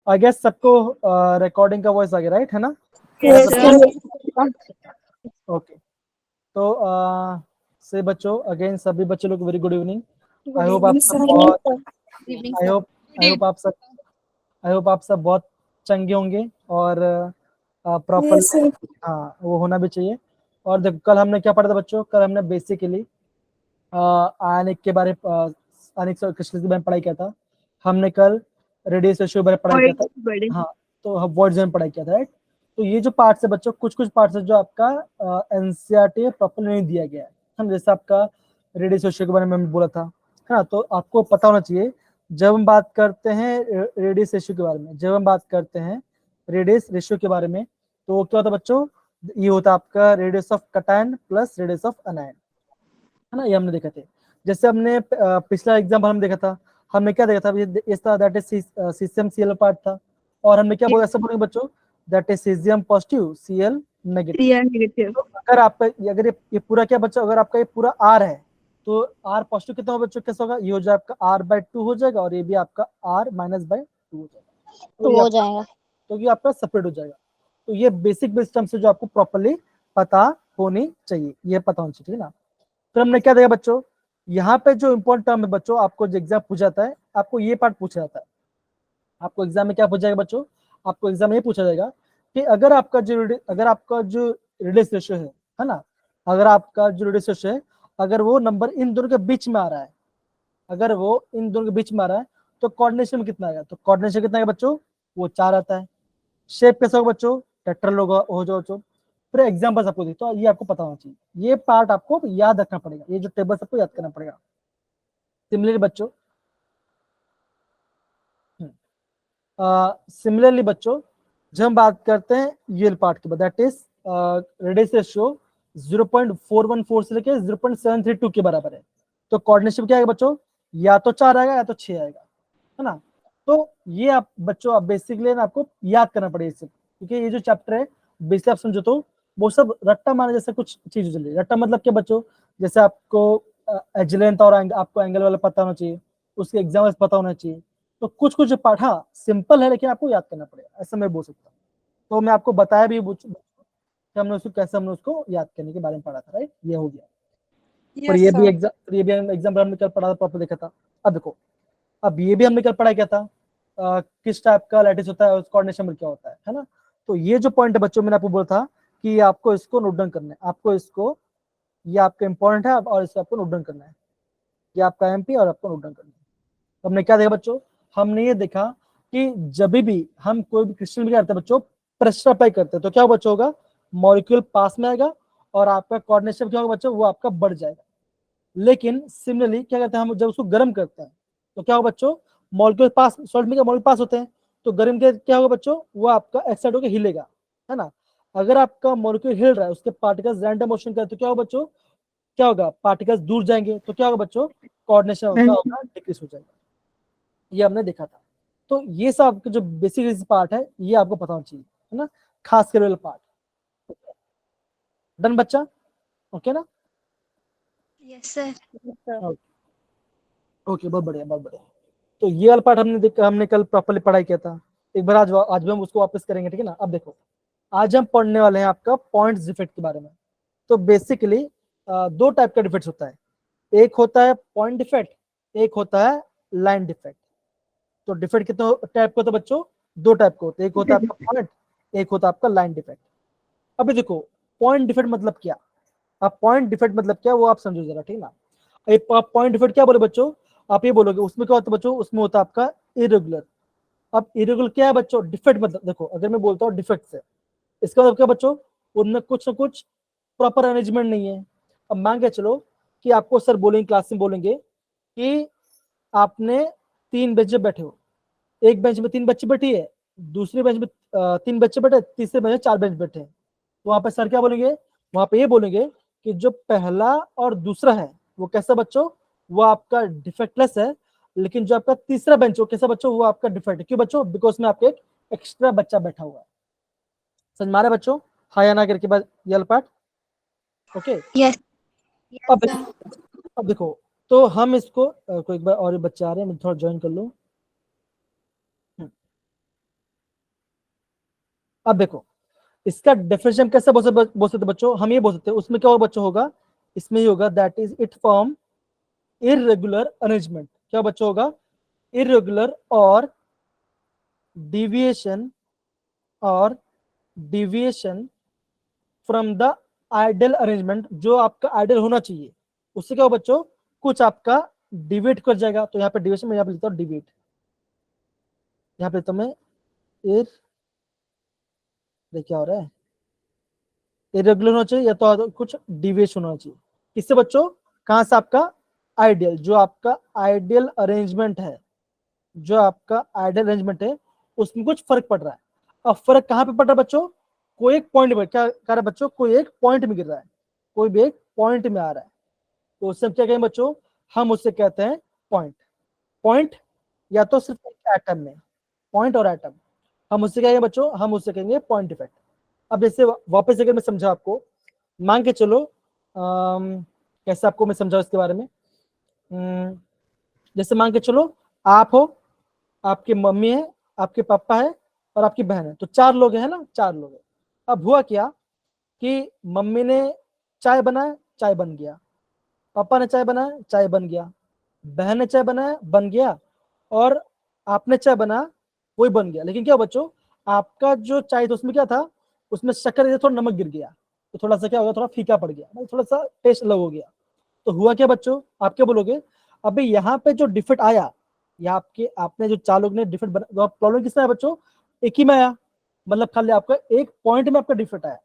I guess सबको recording का voice आ गया, राइट है ना? ओके, तो से बच्चों अगेन सभी बच्चों लोग very good evening. I hope आप सब बहुत आई होप आप सब बहुत चंगे होंगे और प्रॉपर हाँ वो होना भी चाहिए। और देखो कल हमने क्या पढ़ा था बच्चों? कल हमने बेसिकली आयनिक के बारे आयनिक क्रिस्टल के बारे में पढ़ाई किया था। हमने कल रेडियस रेशियो बारे में पढ़ाई किया था। हाँ, तो हम वर्ड्स में पढ़ाई किया था, राइट? तो ये जो पार्ट्स है बच्चों, कुछ पार्ट्स है जो आपका एनसीईआरटी प्रॉपर नहीं दिया गया है। हम जैसे आपका रेडियस रेशियो के बारे में बोला था, है ना? तो आपको पता होना चाहिए जब हम बात करते हैं रेडियस रेशियो के बारे में, जब हम बात करते हैं रेडियस रेशियो के बारे में, तो क्या होता है बच्चों? ये होता है आपका radius of cation plus radius of अनायन, है ना? ये हमने देखा थे। जैसे हमने पिछला एग्जाम्पल हम देखा था, हमने क्या देखा था? इस तरह that is CCM CL part था, और हमने क्या बोला? ऐसा बोलेंगे बच्चों, that is caesium positive CL negative. तो अगर आपका अगर ये पूरा क्या बच्चा, अगर आपका ये पूरा आर है तो आर पॉजिटिव कितना होगा बच्चों? कैसा होगा? ये हो जाएगा आपका r/2 हो जाएगा, और ये भी आपका r-/2 हो जाएगा, तो हो जाएगा, तो ये आपका सेपरेट हो जाएगा। तो ये बेसिक टर्म से जो आपको प्रॉपर्ली पता होनी चाहिए, ये पता होनी चाहिए, ठीक है ना? फिर हमने क्या देखा बच्चों? यहाँ पे जो इंपॉर्टेंट टर्म है बच्चों, आपको जो एग्जाम पूछा जाता है, आपको ये पार्ट पूछा जाता है। आपको एग्जाम में क्या पूछा जाएगा बच्चों? आपको एग्जाम में ये पूछा जाएगा कि अगर आपका जो रेडियस रेशियो है ना, अगर आपका जो रेडियस रेशियो है, अगर वो नंबर इन दोनों के बीच में आ रहा है, अगर वो इन दोनों के बीच में आ रहा है, तो कोऑर्डिनेशन में कितना आएगा? तो कोऑर्डिनेशन कितना आएगा बच्चों? वो 4 आता है। शेप कैसा होगा बच्चों? टेट्राल हो जाओ बच्चों। फिर एग्जाम्पल आपको दी, तो ये आपको पता होना चाहिए, ये पार्ट आपको याद रखना पड़ेगा, ये जो टेबल सबको याद करना पड़ेगा। सिमिलरली बच्चों जब हम बात करते हैं यूएल पार्ट के बाद, दैट इज रेडियस रेशियो 0.414 से लेके 0.732 के बराबर है, तो कोऑर्डिनेशन क्या आएगा बच्चों? या तो 4 आएगा या तो 6 आएगा, है ना? तो ये आप बच्चों आप बेसिकली आपको याद करना पड़ेगा इससे, क्योंकि ये जो चैप्टर है बेसिकली आप समझो तो वो सब रट्टा मारने जैसे कुछ चीज चल रही है। रट्टा मतलब क्या बच्चों? जैसे आपको एज और आपको एंगल वाला पता होना चाहिए, उसके एग्जाम्पल्स पता होना चाहिए। तो कुछ पार्ट हाँ सिंपल है, लेकिन आपको याद करना पड़ेगा, ऐसा मैं बोल सकता हूँ। तो मैं आपको बताया भी कि हमने उसको कैसे हमने उसको याद करने के बारे में पढ़ा था, राइट? ये हो गया। पर ये भी एग्जाम्पल हमने कल पढ़ा था, प्रॉपर देखा था। अब देखो, अब ये भी हमने कल पढ़ा क्या था? किस टाइप का लैटिस होता है, कोऑर्डिनेशन में क्या होता है ना? तो ये जो पॉइंट है बच्चों, मैंने आपको बोला था कि आपको इसको नोट डाउन करना है, आपको इसको, ये आपका इंपॉर्टेंट है और इसको आपको नोट डाउन करना है, ये आपका एमपी और आपको नोट डाउन करना है। तो हमने क्या देखा बच्चों? हमने ये देखा कि जब भी हम कोई भी क्रिस्टल में करते हैं बच्चों, प्रेशर अप्लाई करते हैं, तो क्या बच्चों होगा? मॉलिक्यूल पास में आएगा और आपका कोऑर्डिनेशन क्या होगा बच्चों? वो आपका बढ़ जाएगा। लेकिन सिमिलरली क्या कहते हैं, हम जब उसको गर्म करते हैं तो क्या होगा बच्चों? मॉलिक्यूल पास, सॉल्ट में क्या मॉलिक्यूल पास होते हैं, तो गर्म के क्या होगा बच्चों? वो आपका एक्साइड होकर हिलेगा, है ना? अगर आपका मॉलिक्यूल हिल रहा है, उसके पार्टिकल्स रैंडम मोशन करते तो क्या होगा बच्चों? क्या होगा? पार्टिकल्स दूर जाएंगे, तो क्या होगा बच्चों? कोऑर्डिनेशन होगा डिक्रीज हो जाएगा। ये हमने देखा था। तो ये सब जो बेसिक पार्ट है ये आपको पता होना चाहिए, है ना? खास कर पार्ट। डन बच्चा? ओके ना? Yes sir. ओके, बहुत बढ़िया बहुत बढ़िया। तो ये वाला पार्ट हमने कल प्रॉपर्ली पढ़ाई किया था। एक बार आज भी हम उसको वापस करेंगे, ठीक है ना? अब देखो, आज हम पढ़ने वाले हैं आपका पॉइंट्स डिफेक्ट के बारे में। तो बेसिकली 2 टाइप का डिफेक्ट होता है, एक होता है पॉइंट डिफेक्ट, एक होता है लाइन डिफेक्ट। तो डिफेक्ट कितने टाइप का होता है बच्चों? 2 टाइप का होता है, एक होता है आपका पॉइंट, एक होता है आपका लाइन डिफेक्ट। अभी देखो, पॉइंट डिफेक्ट मतलब क्या? आप पॉइंट डिफेक्ट मतलब क्या वो आप समझो जरा, ठीक ना? आप पॉइंट डिफेक्ट क्या बोले बच्चों? आप ये बोलोगे उसमें क्या होता है बच्चों? उसमें होता है आपका इरेगुलर। अब इरेगुलर क्या है बच्चों? डिफेक्ट मतलब देखो, अगर मैं बोलता हूँ डिफेक्ट से, इसका मतलब क्या बच्चों? उनमें कुछ ना कुछ प्रॉपर अरेंजमेंट नहीं है। अब मान के चलो कि आपको सर बोलेंगे, क्लास में बोलेंगे कि आपने 3 बेंच में बैठे हो, एक बेंच में 3 बच्चे बैठी है, दूसरे बेंच में 3 बच्चे बैठे, तीसरे बेंच में 4 बेंच बैठे हैं। तो वहां पे सर क्या बोलेंगे? वहां पे ये बोलेंगे कि जो पहला और दूसरा है वो कैसा बच्चों? वो आपका डिफेक्टलेस है, लेकिन जो आपका तीसरा बेंच वो कैसा बच्चों? वो आपका डिफेक्ट है। क्यों बच्चों? बिकॉज में आपके एक एक्स्ट्रा बच्चा बैठा हुआ है। समझ मारे बच्चों? हाँ या ना करके बाद यल पार्ट। ओके, यस अब अब देखो, तो हम इसको कोई एक बार और बच्चे आ रहे हैं, मैं थोड़ा ज्वाइन कर लूँ। अब देखो इसका डेफिनेशन कैसे बोल सकते बच्चों, हम ये बोल सकते हैं उसमें क्या होगा बच्चों, होगा इसमें ये होगा that is it form irregular arrangement. क्या बच्चों होगा, इरेगुलर और डिविएशन और deviation from the ideal arrangement, जो आपका आइडियल होना चाहिए उससे क्या हो बच्चों, कुछ आपका डिविएट कर जाएगा। तो यहाँ पे डिविएशन में यहाँ पे लिखता हूँ डिविएट, यहाँ पे लिखता हूँ मैं एर, क्या हो रहा है, इरेगुलर होना चाहिए या तो कुछ डिविएशन होना चाहिए। किससे बच्चों, कहां से, आपका आइडियल, जो आपका आइडियल अरेंजमेंट है, जो आपका आइडियल अरेंजमेंट है उसमें कुछ फर्क पड़ रहा है। अब फर्क कहां पे पड़ रहा है बच्चों, कोई एक पॉइंट में, क्या कर रहा है बच्चों, कोई एक पॉइंट में गिर रहा है, कोई भी एक पॉइंट में आ रहा है, तो उससे हम क्या कहेंगे बच्चों, हम उससे कहते हैं पॉइंट। पॉइंट या तो सिर्फ एक एटम में, पॉइंट और एटम, हम उससे कहेंगे बच्चों, हम उससे कहेंगे पॉइंट डिफेक्ट। अब जैसे वापस अगर मैं समझा आपको, मान के चलो कैसे आपको मैं समझाऊं इसके बारे में, जैसे मान के चलो आप हो, आपकी मम्मी है, आपके पापा है और आपकी बहन है, तो 4 लोग हैं ना, 4 लोग हैं। अब हुआ क्या कि मम्मी ने चाय बनाया, चाय बन गया, पापा ने चाय बनाया, चाय बन गया, बहन ने चाय बनाया, बन गया, और आपने चाय बनाया, वही बन गया। लेकिन क्या बच्चों, आपका जो चाय था उसमें क्या था, उसमें शक्कर, थोड़ा नमक गिर गया, तो थोड़ा सा क्या हो गया, थोड़ा फीका पड़ गया, मतलब थोड़ा सा टेस्ट अलग हो गया। तो हुआ क्या बच्चों, आप क्या बोलोगे, अभी यहाँ पे जो डिफेक्ट आया, या आपके आपने जो 4 लोग ने डिफेक्ट बना, प्रॉब्लम किसमें आया बच्चों, एक ही में आया, मतलब खाली आपका एक पॉइंट में आपका डिफेक्ट आया,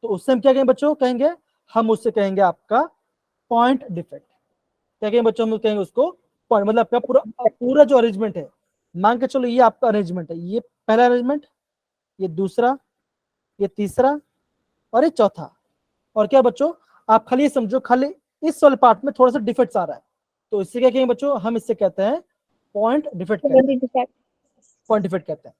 तो उससे हम क्या कहेंगे बच्चों, कहेंगे, हम उससे कहेंगे आपका पॉइंट डिफेक्ट। क्या कहेंगे बच्चों, हम कहेंगे उसको पॉइंट, मतलब आपका पूरा पूरा जो अरेंजमेंट है, मान के चलो ये आपका अरेंजमेंट है, ये पहला अरेंजमेंट, ये दूसरा, ये तीसरा और ये चौथा, और क्या बच्चों, आप खाली ये समझो, खाली इस वाले पार्ट में थोड़ा सा डिफेक्ट आ रहा है, तो इससे क्या कहेंगे बच्चों, हम इससे कहते हैं पॉइंट डिफेक्ट कहते हैं, पॉइंट डिफेक्ट कहते हैं।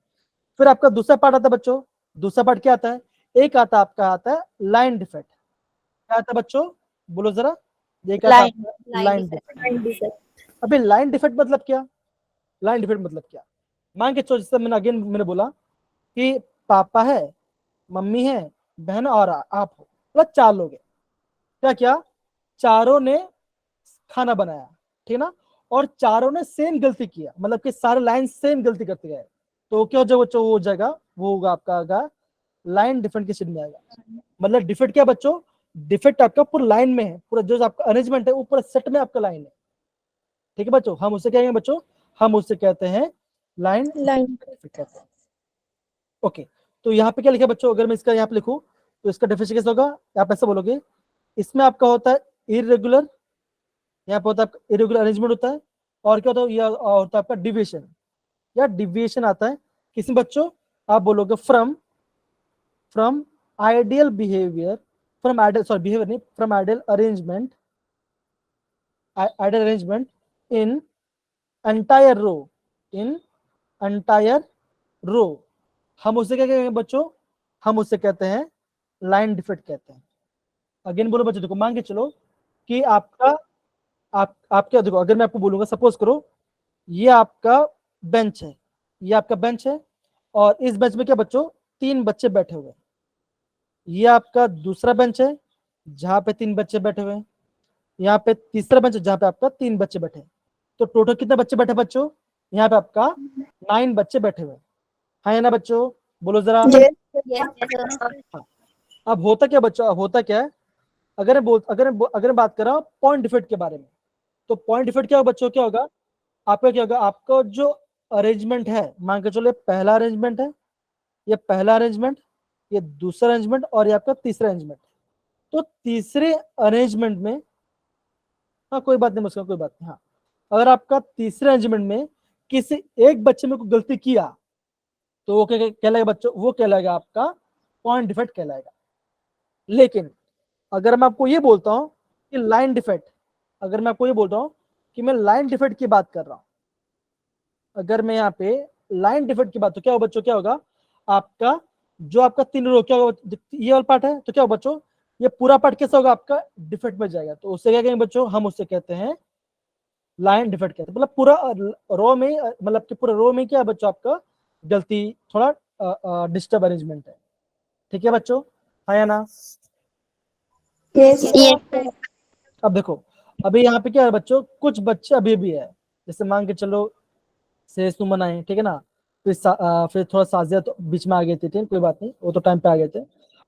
फिर आपका दूसरा पार्ट आता है बच्चों, दूसरा पार्ट क्या आता है, एक आता है आपका, आता है लाइन डिफेक्ट। क्या आता है बच्चों, बोलो जरा, ये क्या आता है आपका, लाइन डिफेक्ट। अभी लाइन डिफेक्ट मतलब क्या, लाइन डिफेक्ट मतलब क्या, मान के चलो जैसे मैंने अगेन मैंने बोला कि पापा है, मम्मी है, बहन और आप हो, मतलब 4 लोग हैं। क्या क्या, चारों ने खाना बनाया, ठीक ना, और चारों ने सेम गलती किया, मतलब कि सारे लाइन सेम गलती करते गए, तो क्या जो बच्चों वो हो जाएगा, वो होगा आपका आगा लाइन डिफेक्ट के चिन्ह में आएगा। मतलब डिफेक्ट क्या बच्चों, डिफेक्ट आपका पूरा लाइन में है, पूरा जो आपका अरेंजमेंट है वो पूरा सेट में आपका लाइन है, ठीक है बच्चों, हम उससे कहेंगे बच्चों, हम उससे कहते हैं लाइन डिफेक्ट कहते हैं। ओके, तो यहाँ पे क्या लिखा बच्चों, अगर मैं इसका यहाँ पे लिखूं तो इसका डेफिनेशन कैसे होगा, आप ऐसा बोलोगे, इसमें आपका होता है इरेगुलर, यहाँ पे होता है इरेगुलर अरेंजमेंट होता है, और क्या होता है, यह होता है आपका डिविएशन, या डिविएशन आता है किसी बच्चों, आप बोलोगे from, from ideal behaviour, from ideal, sorry behaviour नहीं, from ideal arrangement, ideal arrangement in entire row, in entire row, हम उसे क्या कहेंगे बच्चों, हम उसे कहते हैं लाइन डिफेक्ट कहते हैं। अगेन बोलो बच्चों, देखो मान के चलो कि आपका, आप क्या, देखो अगर मैं आपको बोलूंगा, सपोज करो ये आपका बेंच है, ये आपका बेंच है, और इस बेंच में क्या बच्चों, 3 बच्चे बैठे हुए हैं, ये आपका दूसरा बेंच है जहां पे 3 बच्चे बैठे हुए हैं, यहाँ पे तीसरा बेंच है जहां पे आपका 3 बच्चे बैठे हैं, तो टोटल कितने बच्चे बैठे बच्चों, यहाँ पे आपका 9 बच्चे बैठे हुए हैं, हाँ है ना बच्चों, बोलो जरा। हाँ, अब होता क्या बच्चों, अब होता क्या है, अगर मैं बात कर रहा हूँ पॉइंट डिफेक्ट के बारे में, तो पॉइंट डिफेक्ट क्या होगा बच्चों, क्या होगा आपका, क्या होगा आपका जो अरेंजमेंट है, मान के चलो ये पहला अरेंजमेंट है, ये पहला अरेंजमेंट, ये दूसरा अरेंजमेंट और ये आपका तीसरा अरेंजमेंट, तो तीसरे अरेंजमेंट में, हाँ कोई बात नहीं मुझको, कोई बात नहीं, हाँ अगर आपका तीसरे अरेंजमेंट में किसी एक बच्चे में कोई गलती किया, तो वो क्या कहलाएगा बच्चों, वो कहलाएगा आपका पॉइंट डिफेक्ट कहलाएगा। लेकिन अगर मैं आपको ये बोलता हूँ कि लाइन डिफेक्ट, अगर मैं आपको ये बोलता हूँ कि मैं लाइन डिफेक्ट की बात कर रहा हूँ, अगर मैं यहाँ पे लाइन डिफेक्ट की बात, तो क्या होगा बच्चों, क्या होगा आपका, जो आपका 3 रो, क्या होगा, ये वाला पार्ट है, तो क्या होगा बच्चों, ये पूरा पार्ट कैसा होगा आपका डिफेक्ट में जाएगा, तो उससे क्या कहेंगे बच्चों, हम उससे कहते हैं लाइन डिफेक्ट कहते हैं, मतलब पूरा रो में, मतलब कि पूरा रो में क्या है बच्चों आपका गलती थोड़ा डिस्टर्ब अरेंजमेंट है। ठीक है बच्चों, हाँ या ना? Yes, sir. अब देखो, अभी यहाँ पे क्या है बच्चों, कुछ बच्चे अभी भी है, जैसे मान के चलो से सुमन आए, ठीक है ना, फिर फिर थोड़ा साजिया तो बीच में आ गए थे, ठीक है, कोई बात नहीं, वो तो टाइम पे आ गए थे।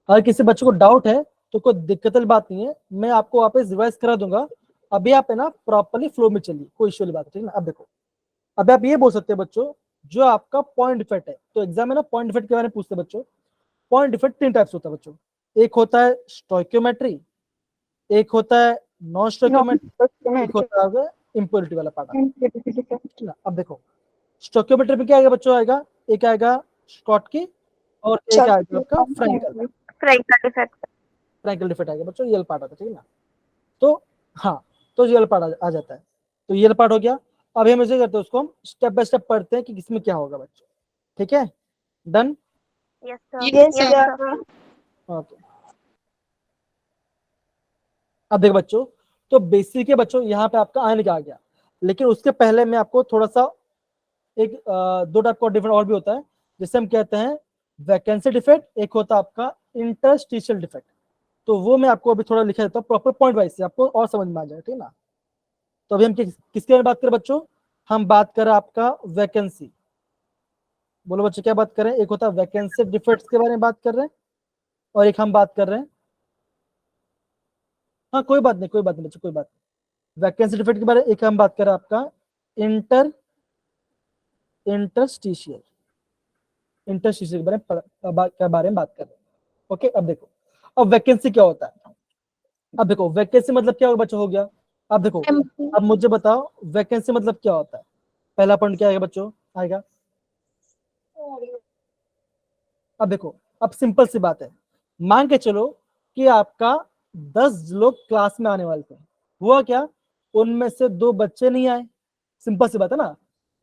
अगर किसी बच्चे को डाउट है तो कोई दिक्कत वाली बात नहीं है, मैं आपको वापस रिवाइज करा दूंगा। अभी आप है ना प्रॉपरली फ्लो में चलिए, कोई इश्यू वाली बात है, ठीक है ना। अब देखो, अब आप ये बोल सकते हैं बच्चों, जो आपका पॉइंट डिफेक्ट है, तो एग्जाम में ना पॉइंट डिफेक्ट के बारे में पूछते हैं बच्चों। पॉइंट डिफेक्ट तीन टाइप्स होता है बच्चों, एक होता है स्टोइकियोमेट्री, एक होता है नॉन स्टोइकियोमेट्री, एक होता है इम्प्योरिटी वाला पार्ट आता है ना। अब देखो, स्टोइकियोमेट्री में क्या आएगा बच्चों, आएगा एक आएगा स्कॉटकी और एक आएगा आपका फ्रैंकल फ्रैंकल डिफेक्ट आएगा बच्चों, ये पार्ट आता है, ठीक है ना। तो हाँ, तो ये पार्ट आ जाता है, तो ये पार्ट हो गया। अब हम ऐसे करते हैं, उसको हम स्टेप बाय स्टेप पढ़ते हैं कि किसमें क्या होगा बच्चों, ठीक है, डन। Yes, sir. ओके, अब देखो बच्चों, तो बेसिक है बच्चों, यहाँ पे आपका आने का आ गया, लेकिन उसके पहले मैं आपको थोड़ा सा एक दो टाइप का डिफरेंट और भी होता है, जिसे हम कहते हैं वैकेंसी डिफेक्ट, एक होता है आपका इंटरस्टिशियल डिफेक्ट। तो वो मैं आपको अभी थोड़ा लिखा देता हूँ प्रॉपर पॉइंट वाइज से, आपको और समझ में आ जाएगा, ठीक है ना। तो अभी हम किसके बारे में बात करें बच्चों, हम बात करें आपका वैकेंसी, बोलो बच्चों क्या बात करें, एक होता है वैकेंसी डिफेक्ट्स के बारे में बात कर रहे हैं, और एक हम बात कर रहे हैं, हाँ कोई बात नहीं, कोई बात नहीं बच्चों, कोई बात नहीं, वैकेंसी डिफेक्ट के बारे में एक हम बात करें आपका इंटरस्टिशियल इंटरस्टिशियल के बारे में बात कर रहे हैं। ओके, अब देखो, अब वैकेंसी क्या होता है, अब देखो वैकेंसी मतलब क्या होगा बच्चों, हो गया। अब देखो, अब मुझे बताओ वैकेंसी मतलब क्या होता है, पहला पॉइंट क्या आएगा बच्चों, आएगा, अब देखो, अब सिंपल सी बात है, मान के चलो कि आपका 10 लोग क्लास में आने वाले थे, हुआ क्या, उनमें से 2 बच्चे नहीं आए, सिंपल सी बात है ना।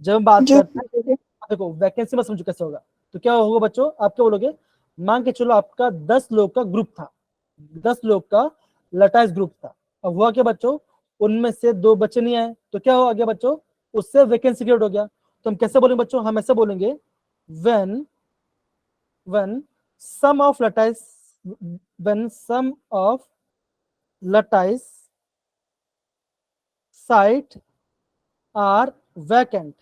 जब हम बात करते हैं, देखो वैकेंसी में समझो कैसे होगा, तो क्या होगा बच्चों, आप क्या बोलोगे, मान के चलो आपका 10 लोग का ग्रुप था, 10 लोग का लटाइस ग्रुप था, अब हुआ क्या बच्चों, उनमें से 2 बच्चे नहीं आए, तो क्या हो गया बच्चों, उससे वैकेंसी क्रिएट हो गया। तो हम कैसे बोलेंगे बच्चों, हम ऐसे बोलेंगे, when when sum of lattice when sum of lattice site are vacant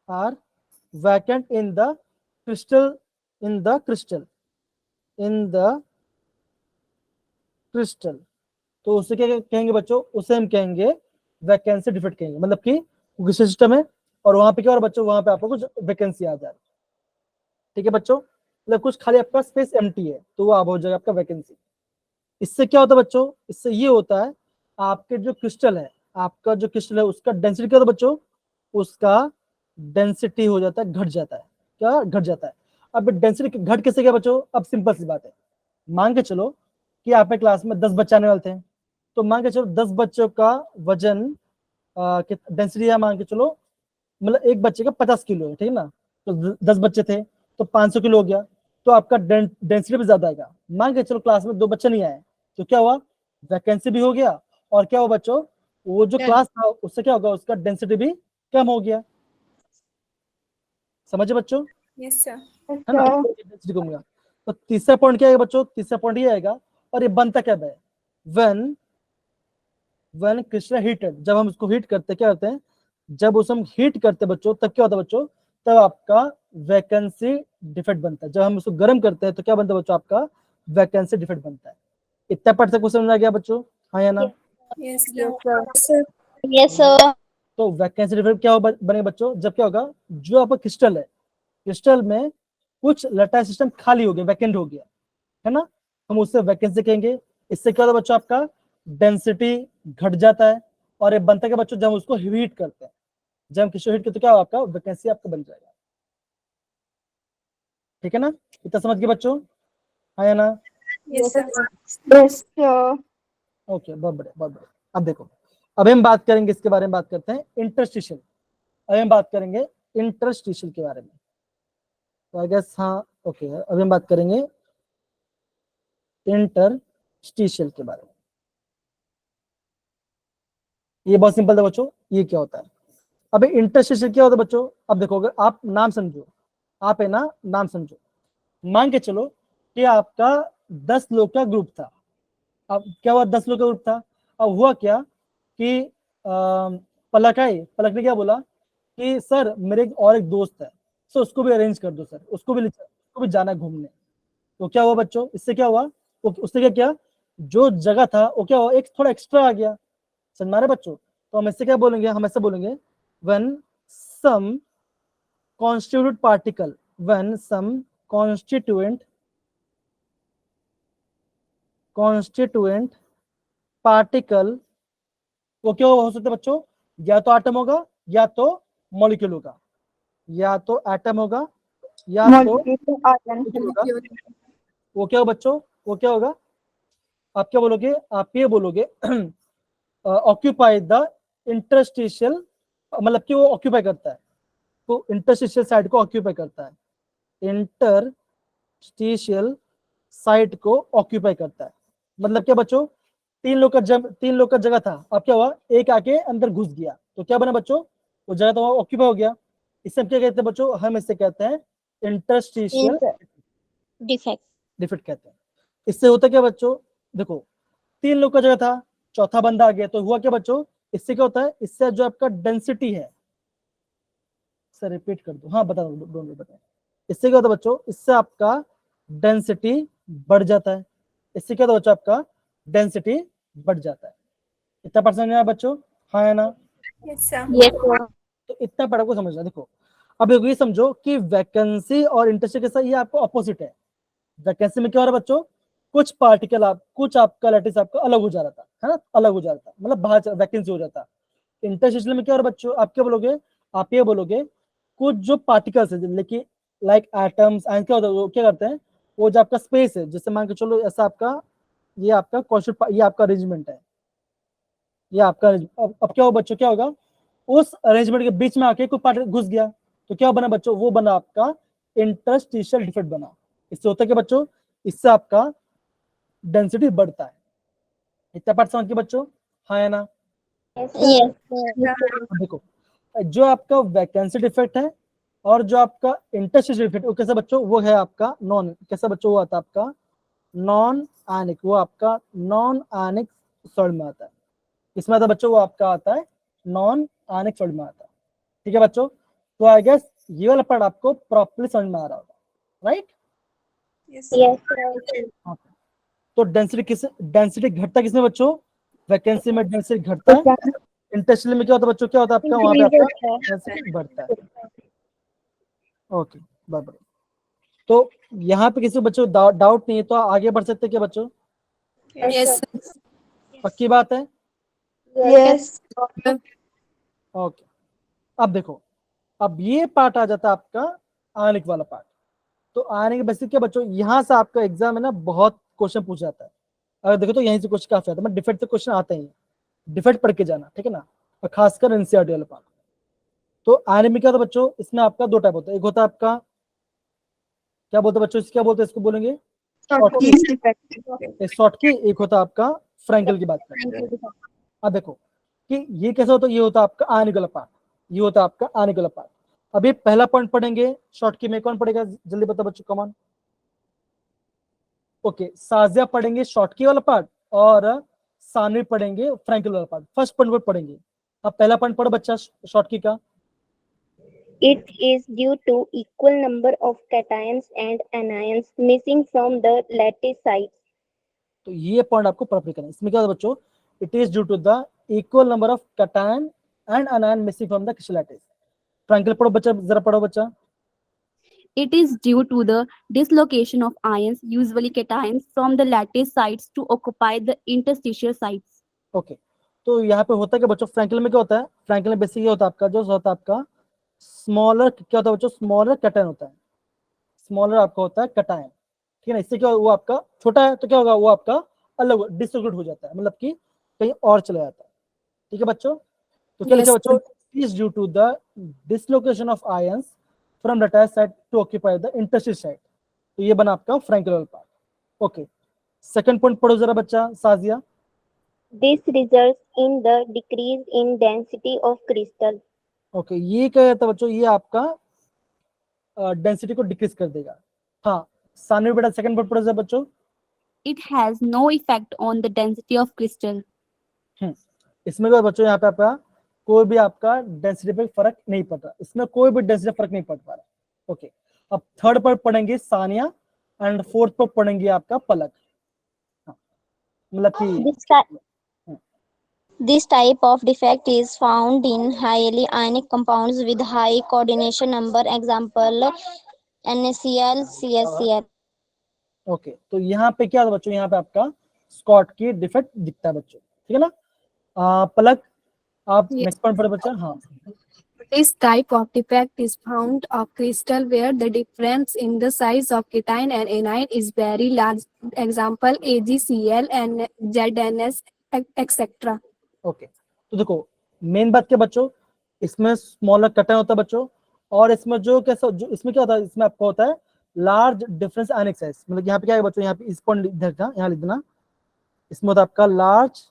are vacant in the crystal in the crystal in the crystal, तो उसे क्या कहेंगे बच्चों, उसे हम कहेंगे वैकेंसी डिफेक्ट कहेंगे, मतलब कि किसी सिस्टम है और वहां पे क्या और बच्चों, वहां पे आपको कुछ वैकेंसी आ जाए, ठीक है बच्चों, मतलब कुछ खाली आपका स्पेस एम्प्टी है, तो वो आप हो जाएगा आपका वैकेंसी। इससे क्या होता है बच्चों, इससे ये होता है, आपके जो क्रिस्टल है, आपका जो क्रिस्टल है उसका डेंसिटी क्या होता है बच्चों, उसका डेंसिटी हो जाता है, घट जाता है, क्या घट जाता है। अब डेंसिटी घट कैसे गया बच्चों, अब सिंपल सी बात है, मान के चलो कि आपके क्लास में 10 बच्चे आने वाले थे, तो मान के चलो 10 बच्चों का वजन डेंसिटी है, मान के चलो मतलब एक बच्चे का 50 किलो है, ठीक है ना, तो 10 बच्चे थे तो 500 किलो हो गया, तो आपका डेंसिटी भी ज्यादा आएगा। मान के चलो क्लास में 2 बच्चे नहीं आए, तो क्या हुआ, वैकेंसी भी हो गया, और क्या हुआ बच्चों, वो जो क्लास था उससे क्या होगा, उसका डेंसिटी भी कम हो गया, समझे बच्चों, यस सर। है ना, डेंसिटी कम हुआ। तो तीसरा पॉइंट क्या आएगा बच्चों, तीसरा पॉइंट ये आएगा, और ये बनता क्या है, व्हेन व्हेन क्रिस्टल हीटेड, जब हम उसको हीट करते क्या होते हैं, जब उसे हम हीट करते बच्चों, तब क्या होता है बच्चों, तब आपका वैकेंसी डिफेक्ट बनता है। जब हम उसको गर्म करते हैं तो क्या बनता है बच्चों, आपका वैकेंसी डिफेक्ट बनता है। इतना पार्ट तक समझ में आ गया बच्चों, हाँ या ना। Yes sir. Yes, sir. तो वैकेंसी डिफेक्ट क्या बनेगा बच्चों, जब क्या होगा, जो आपका क्रिस्टल है, क्रिस्टल में कुछ लटाइल सिस्टम खाली हो गया, वैकेंट हो गया, है ना, हम उससे वैकेंसी कहेंगे। इससे क्या होता है बच्चों, आपका डेंसिटी घट जाता है, और ये बनता है बच्चों, जब हम उसको हीट करते हैं, जब हम किसी हीट करते तो क्या होगा, आपका वैकेंसी आपका बन जाएगा, ठीक है ना, इतना समझ गए बच्चों, हाँ या ना। Yes sir. Yes, sir. Okay, बहुत बढ़िया, बहुत बढ़िया। अब देखो, अब हम बात करेंगे, इसके बारे में बात करते हैं इंटरस्टिशियल, अब हम बात करेंगे इंटरस्टिशियल के बारे में, तो आई गेस हाँ ओके, अभी हम बात करेंगे इंटरस्टिशियल के बारे में। ये बहुत सिंपल था बच्चों, ये क्या होता है, अब इंटरस्टिशियल क्या होता है बच्चों, अब देखो, अगर आप नाम समझो, आप है ना नाम समझो, मान के चलो कि आपका 10 लोग का ग्रुप था। अब क्या हुआ, 10 लोग का ग्रुप था। अब हुआ क्या कि पलक ने क्या बोला कि सर मेरे और एक दोस्त है, सो उसको भी अरेंज कर दो सर, उसको भी जाना है घूमने। तो क्या हुआ बच्चों, इससे क्या हुआ, उसने क्या किया, जो जगह था वो क्या हुआ, एक थोड़ा एक्स्ट्रा आ गया। समझ रहे बच्चों? तो हम इससे क्या बोलेंगे, हम ऐसे बोलेंगे when some constituent particle, when some constituent particle, वो क्या हो सकता है बच्चों, या तो एटम होगा या तो मॉलिक्यूल होगा, या तो एटम होगा या तो मॉलिक्यूल होगा। वो क्या होगा बच्चों, वो क्या होगा, आप क्या बोलोगे, आप ये बोलोगे ऑक्यूपाई द इंटरस्टिशियल, मतलब कि वो ऑक्यूपाई करता है, तो इंटरस्टिशियल साइड को ऑक्यूपाई करता है, इंटरस्टिशियल साइट को ऑक्यूपाई करता है। मतलब क्या बच्चों, तीन लोग का जगह था, अब क्या हुआ, एक आके अंदर घुस गया, तो क्या बना बच्चों, वो जगह तो ऑक्यूपाई हो गया। इससे हम क्या कहते हैं बच्चों, हम इससे कहते हैं इंटरस्टिशियल डिफेक्ट। डिफेक्ट कहते हैं। इससे होता क्या बच्चों, देखो 3 लोग का जगह था, चौथा बंदा आ गया, तो हुआ क्या बच्चों, इससे क्या होता है, इससे जो आपका डेंसिटी है, सर रिपीट कर दो, हाँ बता दो, दोनों बताए। इससे क्या होता है बच्चों, इससे आपका डेंसिटी बढ़ जाता है। इससे क्या होता है बच्चों, आपका डेंसिटी बढ़ जाता है। इतना परसेंट है बच्चों, हाँ है ना? Yes sir. तो इतना पढ़ा को समझना। देखो अब देखो, ये समझो कि वैकेंसी और इंटर्नशिप के साथ ये आपको ऑपोजिट है। वैकेंसी में क्या हो रहा है बच्चों, कुछ पार्टिकल कुछ आपका लैटिस आपका अलग हो जा रहा था, है ना, अलग हो जा रहा था, मतलब बाहर वैकेंसी हो जाता। इंटरस्टिशियल में क्या हो रहा है बच्चों, आप क्या बोलोगे, आप ये बोलोगे कुछ जो पार्टिकल्स है, लेकिन लाइक एटम्स एंड क्या होता है, वो क्या करते हैं, वो जो आपका स्पेस है, जैसे मान के चलो ऐसा आपका, ये आपका क्वेश्चन, ये आपका अरेंजमेंट है, ये आपका अब क्या हो बच्चों, क्या होगा, उस अरेंजमेंट के बीच में आके कोई पार्ट घुस गया, तो क्या बना बच्चों, वो बना आपका इंटरस्टिशियल डिफेक्ट बना। इससे होता है क्या बच्चों, इससे आपका डेंसिटी बढ़ता है। इतना पार्ट समझ के बच्चों, हाँ है ना? यस देखो जो आपका वैकेंसी डिफेक्ट है और जो आपका इंटरस्टिशियल डिफेक्ट, वो कैसा बच्चों, वो है आपका नॉन, कैसा बच्चों, वो आता है आपका नॉन आयनिक, वो आपका नॉन आयनिक सॉल्ट में आता है। इसमें आता है बच्चों, वो आपका आता है नॉन आयनिक सॉल्ट में आता है। ठीक है बच्चों, तो आई गेस ये वाला पार्ट आपको प्रॉपर्ली समझ में आ रहा होगा, राइट? यस तो डेंसिटी घटता किसमें बच्चों, वैकेंसी में डेंसिटी घटता है। इंटरस्टिशियल में क्या होता है बच्चों, क्या होता है आपका, वहां पे आपका डेंसिटी बढ़ता है। ओके, बराबर। तो यहाँ पे किसी बच्चों डाउट नहीं है तो आगे बढ़ सकते हैं क्या बच्चों? यस पक्की बात है? यस ओके, अब देखो, अब ये पार्ट आ जाता है आपका आयनिक वाला पार्ट। तो आयनिक बेसिक क्या बच्चों, यहाँ से आपका एग्जाम है ना, बहुत क्वेश्चन पूछ जाता है। अगर देखो तो यहीं से क्वेश्चन काफी आता है, डिफेक्ट से क्वेश्चन आते हैं, डिफेक्ट पढ़ के जाना, ठीक है ना, और खासकर एनसीईआरटी वाला पार्ट। तो आयनिक में क्या होता है बच्चों, इसमें आपका दो टाइप होता है, एक होता है आपका, क्या बोलते हैं बच्चों, इसको क्या बोलते हैं, इसको बोलेंगे शॉर्ट की, एक होता है आपका फ्रैंकल की बात करते हैं। अब देखो कि ये कैसा होता है, ये होता है आपका आयनिक वाला पार्ट, ये होता है आपका आयनिक वाला पार्ट। अभी पहला पॉइंट पढ़ेंगे शॉर्ट की में, कौन पढ़ेगा जल्दी बताओ बच्चों, कमान। ओके, साजिया पढ़ेंगे शॉर्ट की वाला पार्ट और सानवी पढ़ेंगे फ्रैंकल वाला पार्ट। फर्स्ट पॉइंट पढ़ेंगे। अब पहला पॉइंट पढ़ो बच्चा शॉर्ट की का। It is due to equal number of cations and anions missing from the lattice sites. तो ये पॉइंट आपको प्रॉपर करना है। इसमें क्या होता है बच्चों, it is due to the equal number of cation and anion missing from the crystal lattice. Frenkel पढ़ो बच्चा, जरा पढ़ो बच्चा। It is due to the dislocation of ions, usually cations, from the lattice sites to occupy the interstitial sites. Okay, तो यहाँ पे होता है क्या बच्चों, फ्रैंकल में क्या होता है, फ्रैंकल में बेसिक ये होता है आपका, जो होता है आपका स्मॉलर, क्या होता है बच्चों, स्मॉलर कैटायन होता है, स्मॉलर आपका होता है कैटायन, ठीक है ना। इससे क्या, वो आपका छोटा है तो क्या होगा, वो आपका अलग डिसोसिएट हो जाता है, मतलब कि कहीं और चला जाता है। ठीक है बच्चों, तो क्या लिखा बच्चों, is due to the dislocation of ions from the side to occupy the interstitial side. तो ये बना आपका Frenkel part. Okay, second point पढ़ो जरा बच्चा, Sajiya. This results in the decrease in density of crystal. Okay, ये क्या कहता है बच्चों, ये आपका डेंसिटी को डिक्रीज कर देगा। हाँ, सानवी बेटा सेकंड पार्ट पढ़ो बच्चों। It has no effect on the density of crystal. इसमें क्या बच्चों, यहाँ पे आपका कोई भी आपका डेंसिटी पे फर्क नहीं पड़ रहा, इसमें कोई भी डेंसिटी फर्क नहीं पड़ पा रहा। ओके, अब थर्ड पर पढ़ेंगे सानिया एंड फोर्थ पर पढ़ेंगे आपका पलक। मतलब कि This type of defect is found in highly ionic compounds with high coordination number. Example NaCl, CaCl. Okay, तो यहाँ पे क्या होता है बच्चों, यहाँ पे आपका स्कॉट की डिफेक्ट दिखता है बच्चों, ठीक है ना। पलक आप नेक्स्ट पॉइंट पढ़े बच्चा। हाँ, This type of defect is found of crystal where the difference in the size of cation and anion is very large. Example AgCl and ZnS, etc. Okay, तो देखो मेन बात क्या बच्चों, इसमें स्मॉलर कटन होता है बच्चों, और इसमें जो कैसा जो इसमें क्या होता है, इसमें आपको होता है लार्ज डिफरेंस आयनिक साइज। मतलब यहाँ पे क्या है बच्चों, यहाँ पे इस पॉइंट देखना, यहाँ लिख देना, इसमें होता है आपका large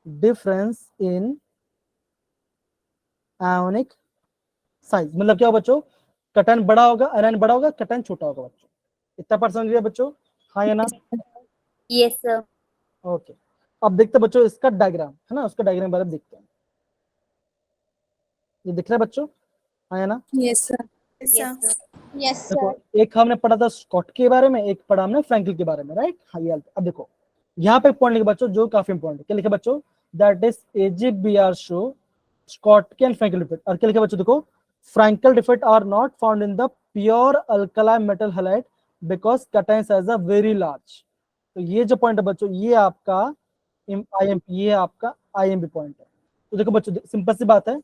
difference in ionic size. मतलब क्या बच्चों, कटन बड़ा होगा, आयन बड़ा होगा, कटन छोटा होगा बच्चों। इतना पार्ट समझ गया बच्चों, हाँ या ना। Yes, sir. ओके, अब देखते हैं बच्चों इसका डायग्राम, है ना, उसका डायग्राम बारे में देखते हैं। ये दिख रहा है बच्चों, हाँ या ना। Yes, sir. Yes, sir. Yes, देखो sir. एक हमने पढ़ा था स्कॉट के बारे में, एक पढ़ा हमने फ्रैंकल के बारे में, राइट। हाँ, ये अब देखो यहाँ पे पॉइंट लिखा बच्चों जो काफी इंपॉर्टेंट है। क्या लिखा बच्चों, that is AgBr show Schottky and Frenkel defect. और क्या लिखा बच्चों, देखो Frenkel defect are not found in the pure alkali metal halide because cation size are very large. तो ये जो पॉइंट है बच्चों, ये आपका IMP, ये आपका IMP पॉइंट है। तो देखो बच्चों सिंपल सी बात है,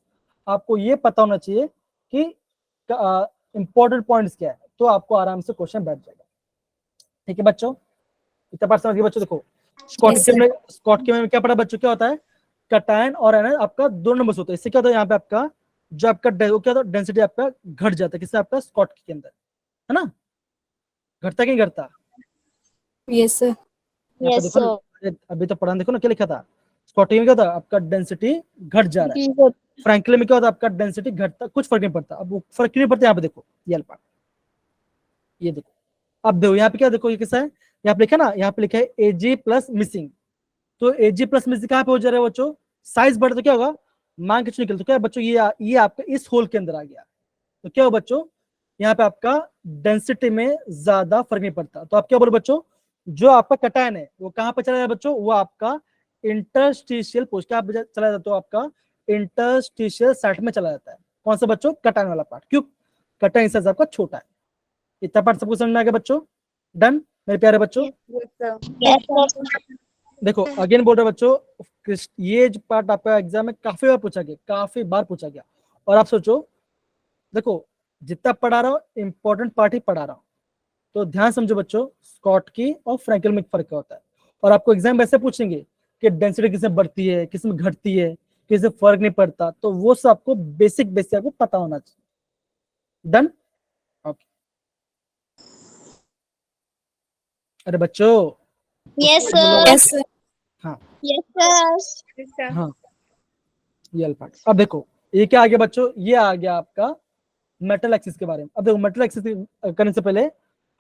आपको ये पता होना चाहिए कि इंपॉर्टेंट पॉइंट्स क्या है, तो आपको आराम से क्वेश्चन बैठ जाएगा। ठीक है बच्चों, इतना बात समझ गए बच्चों। देखो स्कॉट के में क्या पढ़ा बच्चों, क्या होता है, कटायन और एनायन आपका दो नंबर होता है। इससे क्या होता है, यहाँ पे आपका जो आपका क्या होता है, डेंसिटी आपका घट जाता है, किससे, आपका स्कॉट के अंदर, है ना। घटता कि नहीं घटता। Yes, sir. यहाँ पे Yes, देखो sir. अभी तो पढ़ा, देखो ना क्या लिखा था, स्कॉटिंग में क्या था, आपका डेंसिटी घट जा रहा है। फ्रैंकली में क्या होता है, आपका डेंसिटी घटता, कुछ फर्क नहीं पड़ता। अब वो फर्क क्यों नहीं पड़ता, यहाँ पे देखो ये अल्फा, ये देखो, अब देखो यहाँ पे क्या, देखो ये कैसा है, यहाँ पे लिखा ना, यहाँ पे लिखा है Ag प्लस मिसिंग। तो Ag प्लस मिसिंग कहाँ पे हो जा रहा है बच्चों, साइज बढ़े तो क्या होगा, मांग के निकल, तो क्या बच्चों, ये आपका इस होल के अंदर आ गया, तो क्या हो बच्चों, यहाँ पे आपका डेंसिटी में ज्यादा फर्क नहीं पड़ता। तो आप क्या बोलो बच्चों, जो आपका कटायन है वो कहाँ पे चला जाए बच्चों, वो आपका इंटरस्टिशियल पोस्ट, क्या चला जाता है, आपका इंटरस्टिशियल साइट में चला जाता है। कौन सा बच्चों, कटायन वाला पार्ट। क्यों, कटायन साइज आपका छोटा है। इतना पार्ट सबको समझ में आ गया बच्चों, डन मेरे प्यारे बच्चों। Yes, sir. Yes, sir. देखो अगेन बोल रहे बच्चों, ये जो पार्ट आपका एग्जाम में काफी बार पूछा गया, काफी बार पूछा गया। और आप सोचो, देखो जितना पढ़ा रहा हूँ इंपॉर्टेंट पार्ट ही पढ़ा रहा हूँ, तो ध्यान समझो बच्चों, स्कॉट की और फ्रैंकल में फर्क क्या होता है। और आपको एग्जाम वैसे पूछेंगे कि डेंसिटी किसमें बढ़ती है, किसमें घटती है, किसमें फर्क नहीं पड़ता, तो वो सब आपको बेसिक आपको पता होना चाहिए। Done, okay. अरे बच्चों, Yes, sir. Yes, sir. हाँ Yes, sir. हाँ, ये अल्फा। अब देखो ये क्या आ गया बच्चों, ये आ गया आपका मेटल एक्सिस के बारे में। अब देखो मेटल एक्सिस करने से पहले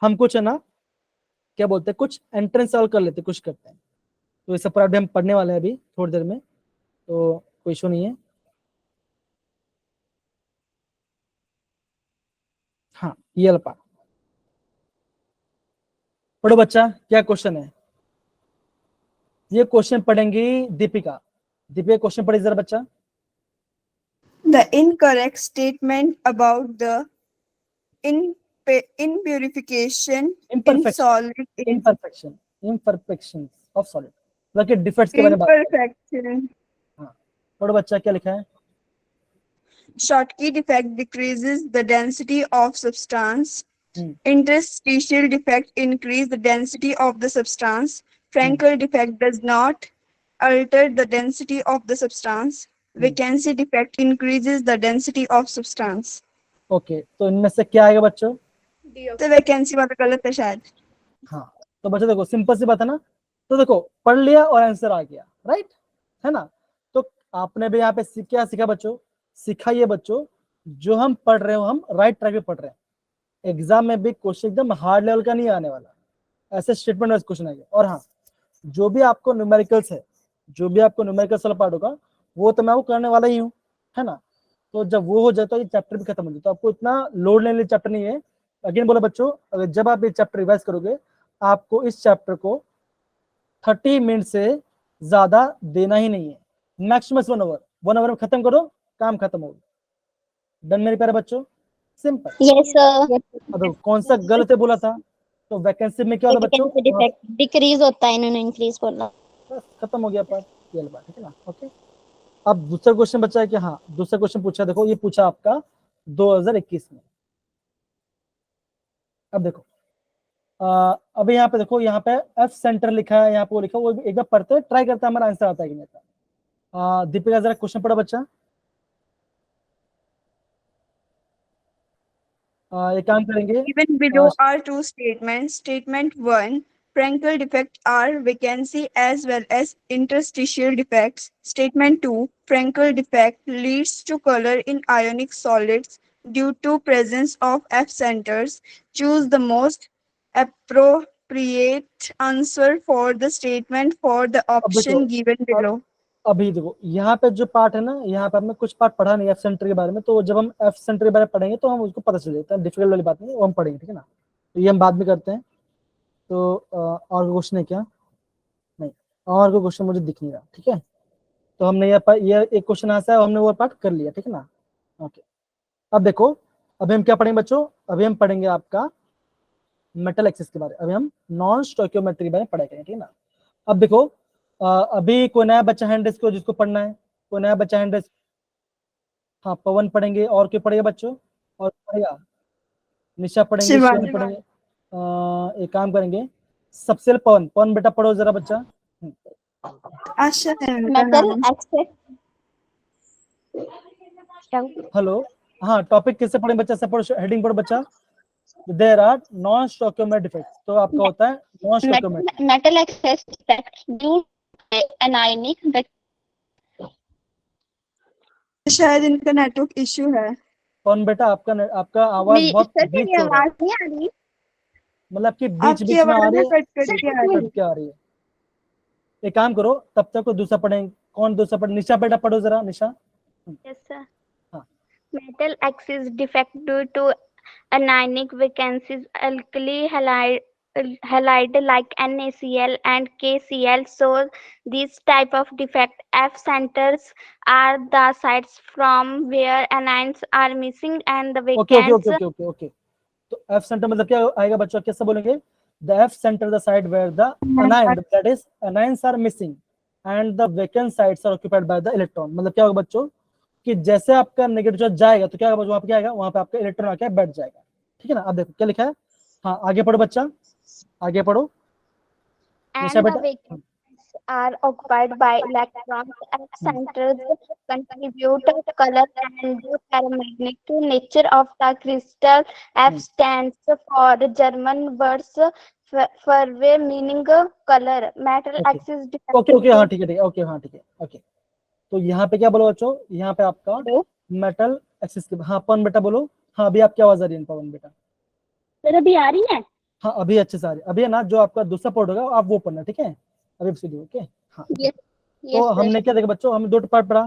हम कुछ है ना, क्या बोलते हैं, कुछ एंट्रेंस सॉल्व कर लेते, कुछ करते हैं। तो ये सब पर हम पढ़ने वाले हैं अभी थोड़ी देर में, तो कोई इशू नहीं है। हाँ, ये अल्फा पढ़ो बच्चा, क्या क्वेश्चन है। ये क्वेश्चन पढ़ेंगी दीपिका। दीपिका क्वेश्चन पढ़ी जरा बच्चा। The incorrect statement about the impurification in solid is imperfections of solid, मतलब कि डिफेक्ट्स के बारे में बात। imperfection. हाँ, पढ़ो बच्चा, क्या लिखा है। Schottky defect decreases the density of substance. Interstitial defect increase the density of the substance. Frankel defect does not alter the density of the substance. Vacancy defect increases the density of substance. Okay, तो इनमें से क्या आएगा बच्चों, तो vacancy वाला गलत है शायद। हाँ, तो बच्चों देखो सिंपल सी बात है ना, तो देखो पढ़ लिया और आंसर आ गया, राइट, है ना। तो आपने भी यहाँ पे क्या सीखा बच्चों, सीखा ये बच्चों, जो हम पढ़ रहे हो हम राइट ट्रैक पे पढ़ रहे हैं, एग्जाम में भी क्वेश्चन एकदम हार्ड लेवल का नहीं आने वाला, ऐसे स्टेटमेंट वाइज क्वेश्चन आएगा। और हाँ, जो भी आपको न्यूमेरिकल्स है, जो भी आपको न्यूमेरिकल्स वाला पार्ट होगा वो तो मैं वो करने वाला ही हूँ, है ना। तो जब वो हो जाए तो ये चैप्टर भी खत्म हो जाए, तो आपको इतना लोड लेने चैप्टर नहीं है। अगेन बोला बच्चों, अगर जब आप ये चैप्टर रिवाइज करोगे आपको इस चैप्टर को 30 मिनट से ज्यादा देना ही नहीं है, मैक्सिमम 1 आवर में खत्म करो, काम खत्म हो गया। डन मेरे प्यारे बच्चों, सिंपल। Yes, sir. अब कौन सा गलत है बोला था, तो वैकेंसी में क्या होता है बच्चों, Vacancy defect decrease होता है, इन्होंने increase बोला। बस खत्म हो गया पार्ट, ये वाला पार्ट, ठीक है ना। ओके, अब दूसरा क्वेश्चन बचा है कि हाँ, दूसरा क्वेश्चन पूछा, देखो ये पूछा आपका 2021 में। अब देखो अभी यहाँ पे देखो, यहाँ पे एफ सेंटर लिखा है, यहाँ पे वो लिखा है, वो एक बार पढ़ते हैं, ट्राई करते हैं हमारा आंसर आता है कि नहीं आता। दीपिका जरा क्वेश्चन पढ़ा बच्चा। ये काम करेंगे। Given below are two statements. Statement 1, Frankel defects are vacancy as well as interstitial defects. Statement 2, Frankel defect leads to color in ionic solids due to presence of F centers. Choose the most appropriate answer for the statement for the अब देखो, option given below. अभी देखो यहाँ पे जो part है ना, यहाँ पे हमने कुछ पार्ट पढ़ा नहीं एफ सेंटर के बारे में, तो जब हम एफ सेंटर के बारे में पढ़ेंगे तो हम उसको पता चल जाता है, डिफिकल्ट वाली बात नहीं, वो हम पढ़ेंगे, ठीक है ना। तो ये हम बाद में करते हैं। तो और क्वेश्चन है क्या, नहीं, और कोई क्वेश्चन मुझे दिख नहीं रहा, ठीक है। तो हमने ये एक क्वेश्चन आंसर है, हमने वो पार्ट कर लिया, ठीक है ना। ओके, अब देखो, अभी हम क्या पढ़ेंगे बच्चों, अभी हम पढ़ेंगे आपका मेटल एक्सिस के बारे में, अभी हम नॉन स्टोइकियोमेट्री के बारे में पढ़ाई करेंगे, ठीक है ना। अब देखो अभी कोई नया बच्चा हैंड रेस को, जिसको पढ़ना है, कोई नया बच्चा हैंड रेस। हाँ, पवन पढ़ेंगे, और क्यों पढ़ेगा बच्चों, और पढ़ेगा निशा पढ़ेंगे, शिवानी। शिवानी पढ़ेंगे। एक काम करेंगे, सबसे पहले पवन, पवन बेटा पढ़ो जरा बच्चा। आशा है उनका Metal नाम। access हेलो, हाँ, टॉपिक किससे पढ़े बच्चा, सब पढ़ो, हेडिंग पढ़ो बच्चा। There are non stoichiometric defects, तो आपका होता है non stoichiometric. metal access defect due to anionic शायद इनका नेटवर्क इश्यू है। कौन बेटा, आपका आवाज बहुत सर ग्लिच मेरी हो रहा है, आवाज नहीं आ रही। मतलब कि बीच आपकी बीच में आ आवाज रही ना है, कट कट के आ रही है। कट के आ रही है। एक काम करो, तब तक कोई दूसरा पढ़ेंगे, कौन दूसरा पढ़े, निशा बेटा पढ़ो जरा, निशा। Yes, sir. हाँ। Metal axis defect due to anionic vacancies, alkali halide like NaCl and KCl. So this type of defect, F centers are the sites from where anions are missing and the okay okay vacants. Okay okay okay, तो F centre मतलब क्या आएगा बच्चों, कैसे बोलेंगे, the F centre the side where the anion, that is anions are missing and the vacant sites are occupied by the electron. मतलब क्या होगा बच्चों, कि जैसे आपका नेगेटिव चार्ज जाएगा तो क्या होगा, वहां पे क्या आएगा, वहां पे आपका इलेक्ट्रॉन आके बैठ जाएगा, ठीक है ना। अब देखो क्या लिखा है, हाँ आगे पढ़ो बच्चा, आगे पढ़ो निशा And the बेटा। vacancies are occupied by electrons. F centers contribute color and the paramagnetic nature of the crystal. F stands for German words furwe, meaning color. Metal okay axis okay okay, हाँ defect. ठीक है, okay, हाँ ठीक है, okay. तो यहाँ पे क्या बोलो बच्चों, यहाँ पे आपका मेटल एक्सिस के, हाँ पवन बेटा बोलो। हाँ अभी आपकी आवाज आ रही है पवन बेटा। सर अभी आ रही है। हाँ अभी अच्छे से आ रही है, अभी है ना, जो आपका दूसरा पार्ट होगा आप वो पढ़ना, ठीक है, अभी सीधी, ओके। हाँ Yes, तो sir. हमने क्या देखा बच्चों, हमने दो पार्ट पढ़ा,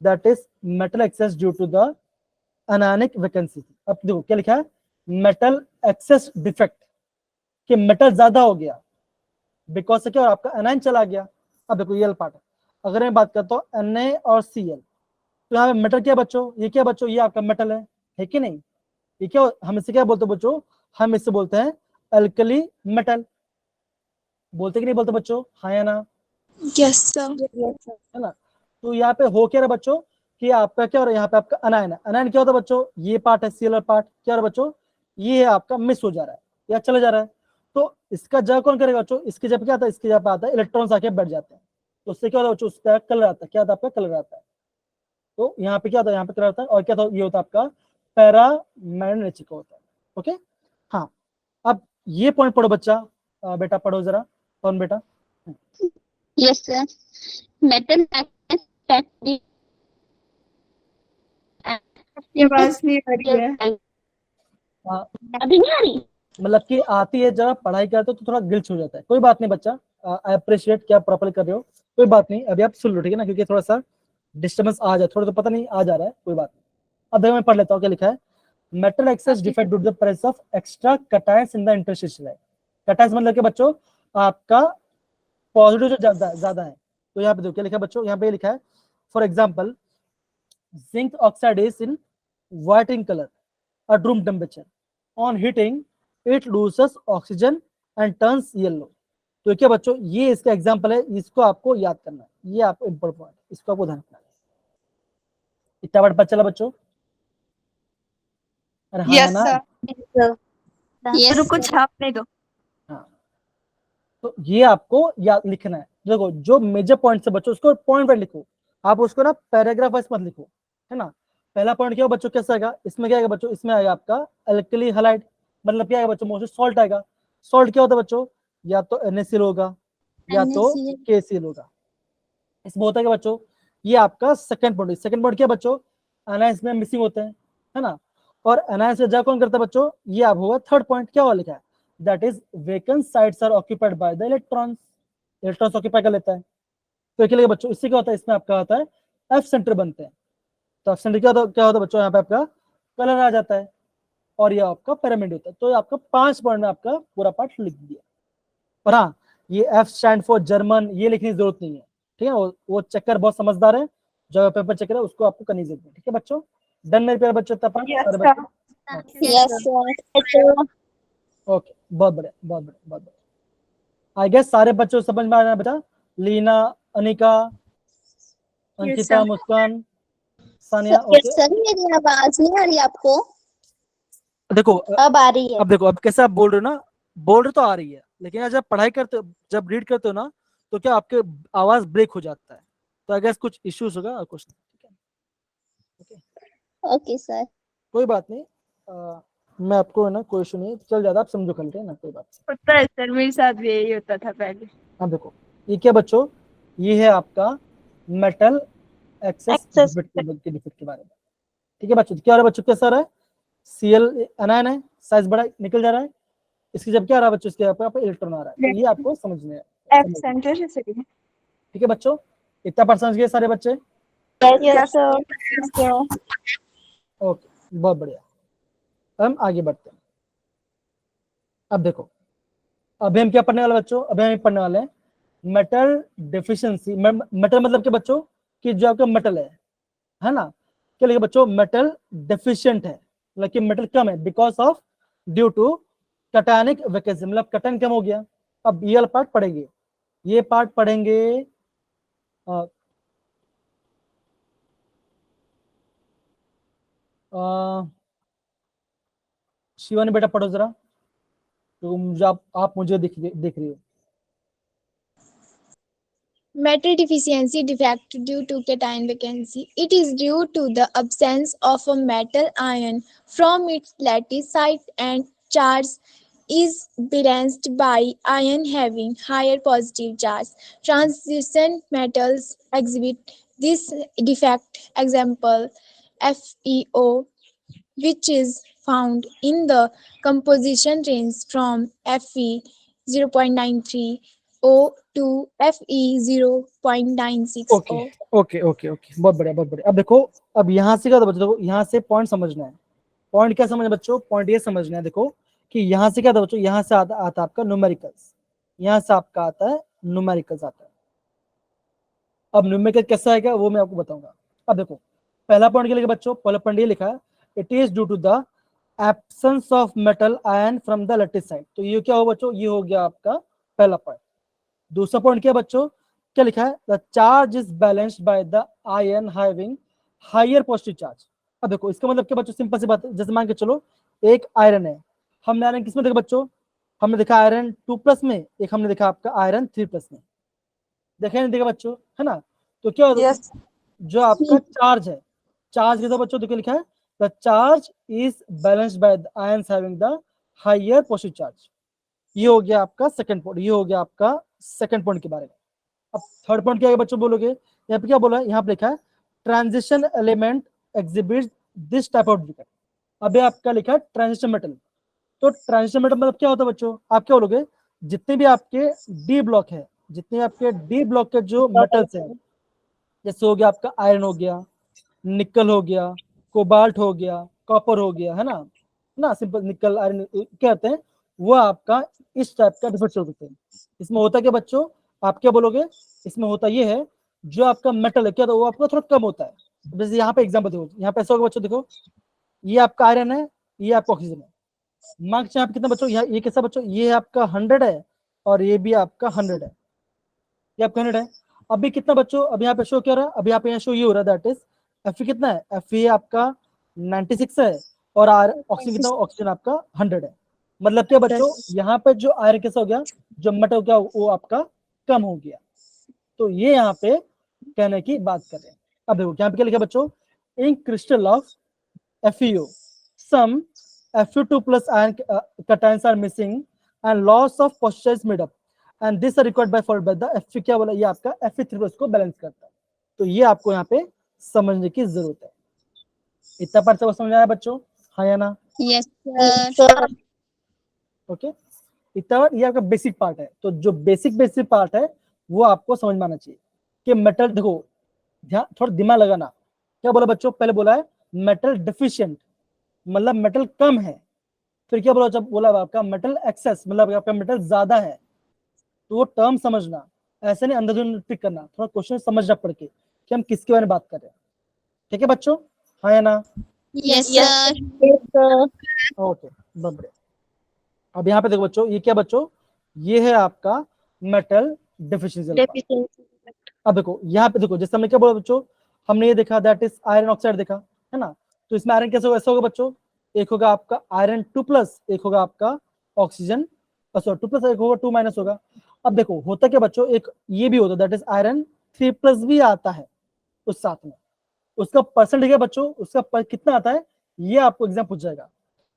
that is metal excess due to the anionic vacancy. अब देखो क्या लिखा है, मेटल एक्सेस डिफेक्ट, कि मेटल ज्यादा हो गया, बिकॉज से क्या हो, आपका एनाइन चला गया। अब देखो ये पार्ट है, अगर मैं बात करता हूँ Na और Cl, तो यहाँ पे मेटल क्या बच्चों, ये क्या बच्चों, ये आपका मेटल है कि नहीं, ये क्या, हम इसे क्या बोलते हैं बच्चों, हम इसे बोलते हैं अल्कली मेटल, बोलते कि नहीं बोलते बच्चों, हाँ या ना, यस सर। है ना। तो यहाँ पे हो क्या रहा बच्चों, कि आपका क्या हो रहा है, यहाँ पे आपका अनायन है, अनायन क्या होता है बच्चों, ये पार्ट है Cl पार्ट, क्या हो रहा है बच्चों, ये है आपका मिस हो जा रहा है या चला जा रहा है। तो इसका जगह कौन करेगा बच्चों, इसकी जगह क्या आता है, इसकी जगह पे आता है इलेक्ट्रॉन्स आके बैठ जाते हैं, तो उससे क्या होता है बच्चों, उसका कलर आता है, क्या आता है आपका कलर आता है। तो यहाँ पे क्या होता है, यहाँ पे कलर आता है, और क्या था, ये होता है आपका पैरामैग्नेटिक होता है, ओके। हाँ, अब ये पॉइंट पढ़ो बच्चा, बेटा पढ़ो जरा, कौन बेटा। Yes, sir. Metal access defect आपकी आवाज नहीं आ रही है। अभी नहीं आ रही? मतलब कि आती है, जब आप पढ़ाई करते हो तो थोड़ा गिल्च हो जाता है। कोई बात नहीं बच्चा, आई अप्रिशिएट कि आप प्रॉपर कर रहे हो, कोई बात नहीं, अभी आप सुन लो, ठीक है ना, क्योंकि थोड़ा सा डिस्टर्बेंस आ जाए, थोड़ा तो पता नहीं आ जा रहा है, कोई बात नहीं। अब देखो मैं पढ़ लेता हूँ क्या लिखा है। Metal excess defect due to the presence of extra cations in the interstitial. Cations मतलब कि बच्चों आपका पॉजिटिव जो ज्यादा है, तो यहाँ पे देखो क्या लिखा है बच्चों, यहाँ पे लिखा है for example zinc oxide is in white in colour at room temperature. On heating, it loses oxygen and turns yellow. तो क्या बच्चों, ये इसका एग्जांपल है, इसको आपको याद करना है, ये आपको इंपॉर्टेंट है, इसको आपको ध्यान रखना है। इतना बार पता चला बच्चों? अरे हाँ Yes, या ना? sir. Yes, रुको sir. छापने दो। हाँ, तो ये आपको याद लिखना है। देखो जो मेजर पॉइंट है बच्चों, उसको पॉइंट पर लिखो, आप उसको ना पैराग्राफ वाइज मत लिखो, है ना। पहला पॉइंट क्या हो बच्चों, कैसा आएगा, इसमें क्या आएगा बच्चों, इसमें आएगा आपका अल्कली हैलाइड, मतलब क्या आएगा बच्चों, मोस्टली सॉल्ट आएगा। सॉल्ट क्या होता है बच्चों, या तो NaCl होगा या तो NaCl. KCl होगा। इसमें होता है क्या बच्चों, ये आपका सेकंड पॉइंट। सेकंड पॉइंट क्या बच्चों, एनायंस में मिसिंग होते हैं, है ना, और एनायंस से जा कौन करता है बच्चों, ये आप होगा थर्ड पॉइंट। क्या हुआ लिखा है, that is vacant sites are occupied by the electrons, electrons occupy कर लेता है। तो क्या बच्चों, इससे क्या होता है, इसमें आपका आता है एफ सेंटर बनते हैं। तो एफ सेंटर क्या होता है बच्चों, यहाँ पे आपका कलर आ जाता है, और ये आपका पिरामिड होता है। तो आपका 5 पॉइंट में आपका पूरा पार्ट लिख दिया। और हाँ, ये एफ स्टैंड फॉर जर्मन, ये लिखने की जरूरत नहीं है, ठीक है, वो चक्कर बहुत समझदार है, जो पेपर चेकर है उसको आपको करनी जरूरत है, ठीक है बच्चों। डन मेरे प्यारे बच्चों, तब Yes, सारे sir. बच्चे, Yes, sir. ओके, बहुत बढ़िया, बहुत बढ़िया, बहुत बढ़िया। आई गेस सारे बच्चों समझ में आ रहा है बेटा, लीना, अनिका, अंकिता, sir. मुस्कान, सानिया, Yes, ओके। sir. मेरी आवाज नहीं आ रही आपको? देखो अब आ रही है। अब देखो, अब कैसे आप बोल रहे हो ना, बोल रहे तो आ रही है, लेकिन आज जब पढ़ाई करते हो, जब रीड करते हो ना, तो क्या आपके आवाज ब्रेक हो जाता है, तो आई गेस कुछ इश्यूज होगा और कुछ नहीं, ठीक है, ओके, ओके सर। कोई बात नहीं। मैं आपको है ना, कोई इशू नहीं, चल जाता, आप समझो कल के ना, कोई बात नहीं। होता है सर, मेरे साथ भी यही होता था पहले। अब देखो ये क्या बच्चों, ये है आपका मेटल एक्सेस डिफेक्ट के बारे में, ठीक है बच्चों। क्या हो रहा है बच्चों, कैसा रहा है, Cl एनायन है, साइज बड़ा निकल जा रहा है, इसकी जब क्या आ रहा है बच्चों, इसके यहाँ पे इलेक्ट्रॉन आ रहा है, तो ये आपको समझने है, एफ सेंटर से सही है। ठीक है बच्चों। इतना बात समझ गए सारे बच्चे? Yes, sir. Yes, sir. Okay, बहुत बढ़िया। हम आगे बढ़ते हैं। अब देखो, अभी हम क्या पढ़ने वाले बच्चों, अभी हम पढ़ने वाले हैं मेटल डेफिशिएंसी। मेटल मतलब क्या बच्चों, कि जो आपका मेटल है ना, क्या लिखा बच्चों, मेटल डेफिशिएंट है, मतलब कि मेटल कम है because of due to cationic vacancy, मतलब कैटायन कम हो गया। अब ये वाला पार्ट पढ़ेंगे, ये पार्ट पढ़ेंगे शिवानी बेटा पढ़ो जरा, तो आप मुझे देख रही हो। Metal deficiency defect due to cation vacancy. It is due to the absence of a metal ion from its lattice site and charge is balanced by ion having higher positive charge. Transition metals exhibit this defect. Example FeO, which is found in the composition range from Fe 0.93 O to Fe 0.96 okay O. Okay okay okay, बहुत बढ़िया, बहुत बढ़िया। अब देखो, अब यहाँ से क्या था बच्चों, देखो यहाँ से पॉइंट समझना है। पॉइंट क्या समझना बच्चों, पॉइंट ये समझना है, देखो कि यहाँ से क्या था बच्चों, यहाँ से आता है आपका न्यूमेरिकल्स, यहाँ से आपका आता है न्यूमेरिकल्स आता है। अब न्यूमेरिकल कैसा आएगा वो मैं आपको बताऊंगा। अब देखो पहला पॉइंट क्या लिखा बच्चों, पहला पॉइंट ये लिखा है, it is due to the absence of metal ion from the lattice side. तो ये क्या हो बच्चों, ये हो गया आपका पहला पॉइंट। दूसरा पॉइंट क्या बच्चों, क्या लिखा है, the charge is balanced by the ion having higher positive charge. अब देखो इसका मतलब क्या बच्चों, सिंपल सी बात है, जैसे मान के चलो एक आयरन है, हमने आयरन किसमें देखा बच्चों, हमने देखा आयरन 2+ में, एक हमने देखा आपका आयरन 3+ में, देखा नहीं देखा बच्चों, है ना। तो क्या Yes. जो आपका चार्ज है, चार्ज कितना बच्चों, तो क्या लिखा है, the charge is balanced by the ions having the higher positive charge. ये हो गया आपका सेकंड पॉइंट, ये हो गया आपका सेकंड पॉइंट के बारे में। अब थर्ड पॉइंट क्या है बच्चों, बोलोगे यहाँ पे क्या बोला है, यहाँ पे लिखा है transition element exhibit this type of defect. अभी आपका लिखा है ट्रांजिशन मेटल, तो ट्रांजिशन मेटल मतलब क्या होता है बच्चों, आप क्या बोलोगे, जितने भी आपके डी ब्लॉक है, जितने आपके डी ब्लॉक के जो मेटल्स है, जैसे हो गया आपका आयरन हो गया, निकल हो गया, कोबाल्ट हो गया, कॉपर हो गया, है ना, सिंपल निकल आयरन क्या कहते हैं, वो आपका इस टाइप का डिफरेंस होते हैं। इसमें होता क्या बच्चों, आप क्या बोलोगे, इसमें होता ये है, जो आपका मेटल है क्या, तो वो आपका थोड़ा कम होता है। जैसे यहाँ पे एग्जाम्पल देखो, यहाँ पे ऐसा होगा बच्चों, देखो ये आपका आयरन है, ये आपका ऑक्सीजन है, मार्क्स यहाँ पे कितना बच्चों, ये कैसा बच्चों, ये आपका 100 है और ये भी आपका 100 है, ये आपका 100 है। अभी कितना बच्चों, अभी यहाँ पे शो क्या हो रहा है, अभी यहाँ पे शो ये हो रहा है, दैट इज एफ कितना है, एफ आपका 96 है और ऑक्सीजन कितना, ऑक्सीजन आपका 100 है। मतलब क्या बच्चों, यहाँ पे जो आयरन कैसा हो गया, जो मेटल क्या वो आपका कम हो गया। तो ये यहाँ पे कहने की बात कर रहे हैं। अब देखो यहाँ पे क्या लिखा बच्चों, in crystal of FeO some Fe2 plus ion cations are missing and loss of posture is made up and this are required by the Fe क्या बोला, ये आपका Fe3 plus को बैलेंस करता है। तो ये आपको यहाँ पे समझने की जरूरत है। इतना पार्ट सब समझ आया बच्चों, हाँ या ना? Yes, sir. ओके, इतना ये आपका बेसिक पार्ट है। तो जो बेसिक पार्ट है वो आपको समझ में आना चाहिए कि मेटल, देखो ध्यान, थोड़ा दिमाग लगाना। क्या बोला बच्चों, पहले बोला है मेटल डेफिशिएंट, मतलब मेटल कम है। फिर क्या बोला, जब बोला आपका मेटल एक्सेस, मतलब आपका मेटल ज्यादा है। तो वो टर्म समझना, ऐसे नहीं अंधाधुंध पिक करना, थोड़ा क्वेश्चन समझना पड़ के कि हम किसके बारे में बात कर रहे हैं। ठीक है बच्चों, हाँ या ना? Yes, sir. ओके, बढ़िया। अब यहाँ पे देखो बच्चों, ये क्या बच्चों, ये है आपका मेटल डेफिशिएंसी। अब देखो यहाँ पे देखो, जैसे हमने क्या बोला बच्चों, हमने ये देखा दैट इज आयरन ऑक्साइड देखा, है ना। तो इसमें आयरन कैसे होगा, ऐसा होगा बच्चों, एक होगा आपका आयरन 2+, एक होगा आपका ऑक्सीजन, सॉरी 2+, एक होगा 2- होगा। अब देखो होता क्या बच्चों, एक ये भी होता दैट इज आयरन 3+ भी आता है उस साथ में, उसका परसेंटेज है बच्चों, उसका कितना आता है, ये आपको एग्जाम पूछ जाएगा।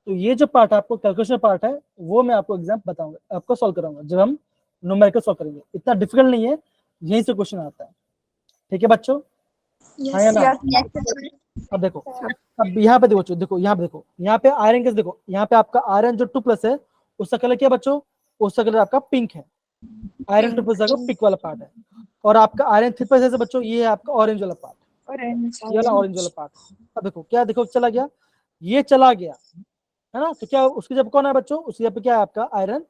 तो ये जो पार्ट आपको कैलकुलेशन पार्ट है, वो मैं आपको एग्जाम बताऊंगा, आपको सॉल्व कराऊंगा जब हम न्यूमेरिकल सॉल्व करेंगे। इतना डिफिकल्ट नहीं है, यहीं से क्वेश्चन आता है। ठीक है बच्चों, हाँ या ना? अब देखो, अब यहाँ पे देखो यहाँ पे देखो, यहाँ पे आयरन कैसे, देखो यहाँ पे आपका आयरन जो 2+ है, उसका कलर क्या बच्चों, उसका कलर आपका पिंक है। आयरन 2+ का पिंक वाला पार्ट है। और आपका आयरन 3+ है बच्चों, ये है आपका ऑरेंज वाला पार्ट, ये वाला ऑरेंज वाला पार्ट। अब देखो क्या, देखो चला गया, ये चला गया, है ना। तो क्या उसकी जब कौन है बच्चों, उसकी जब क्या है आपका आयरन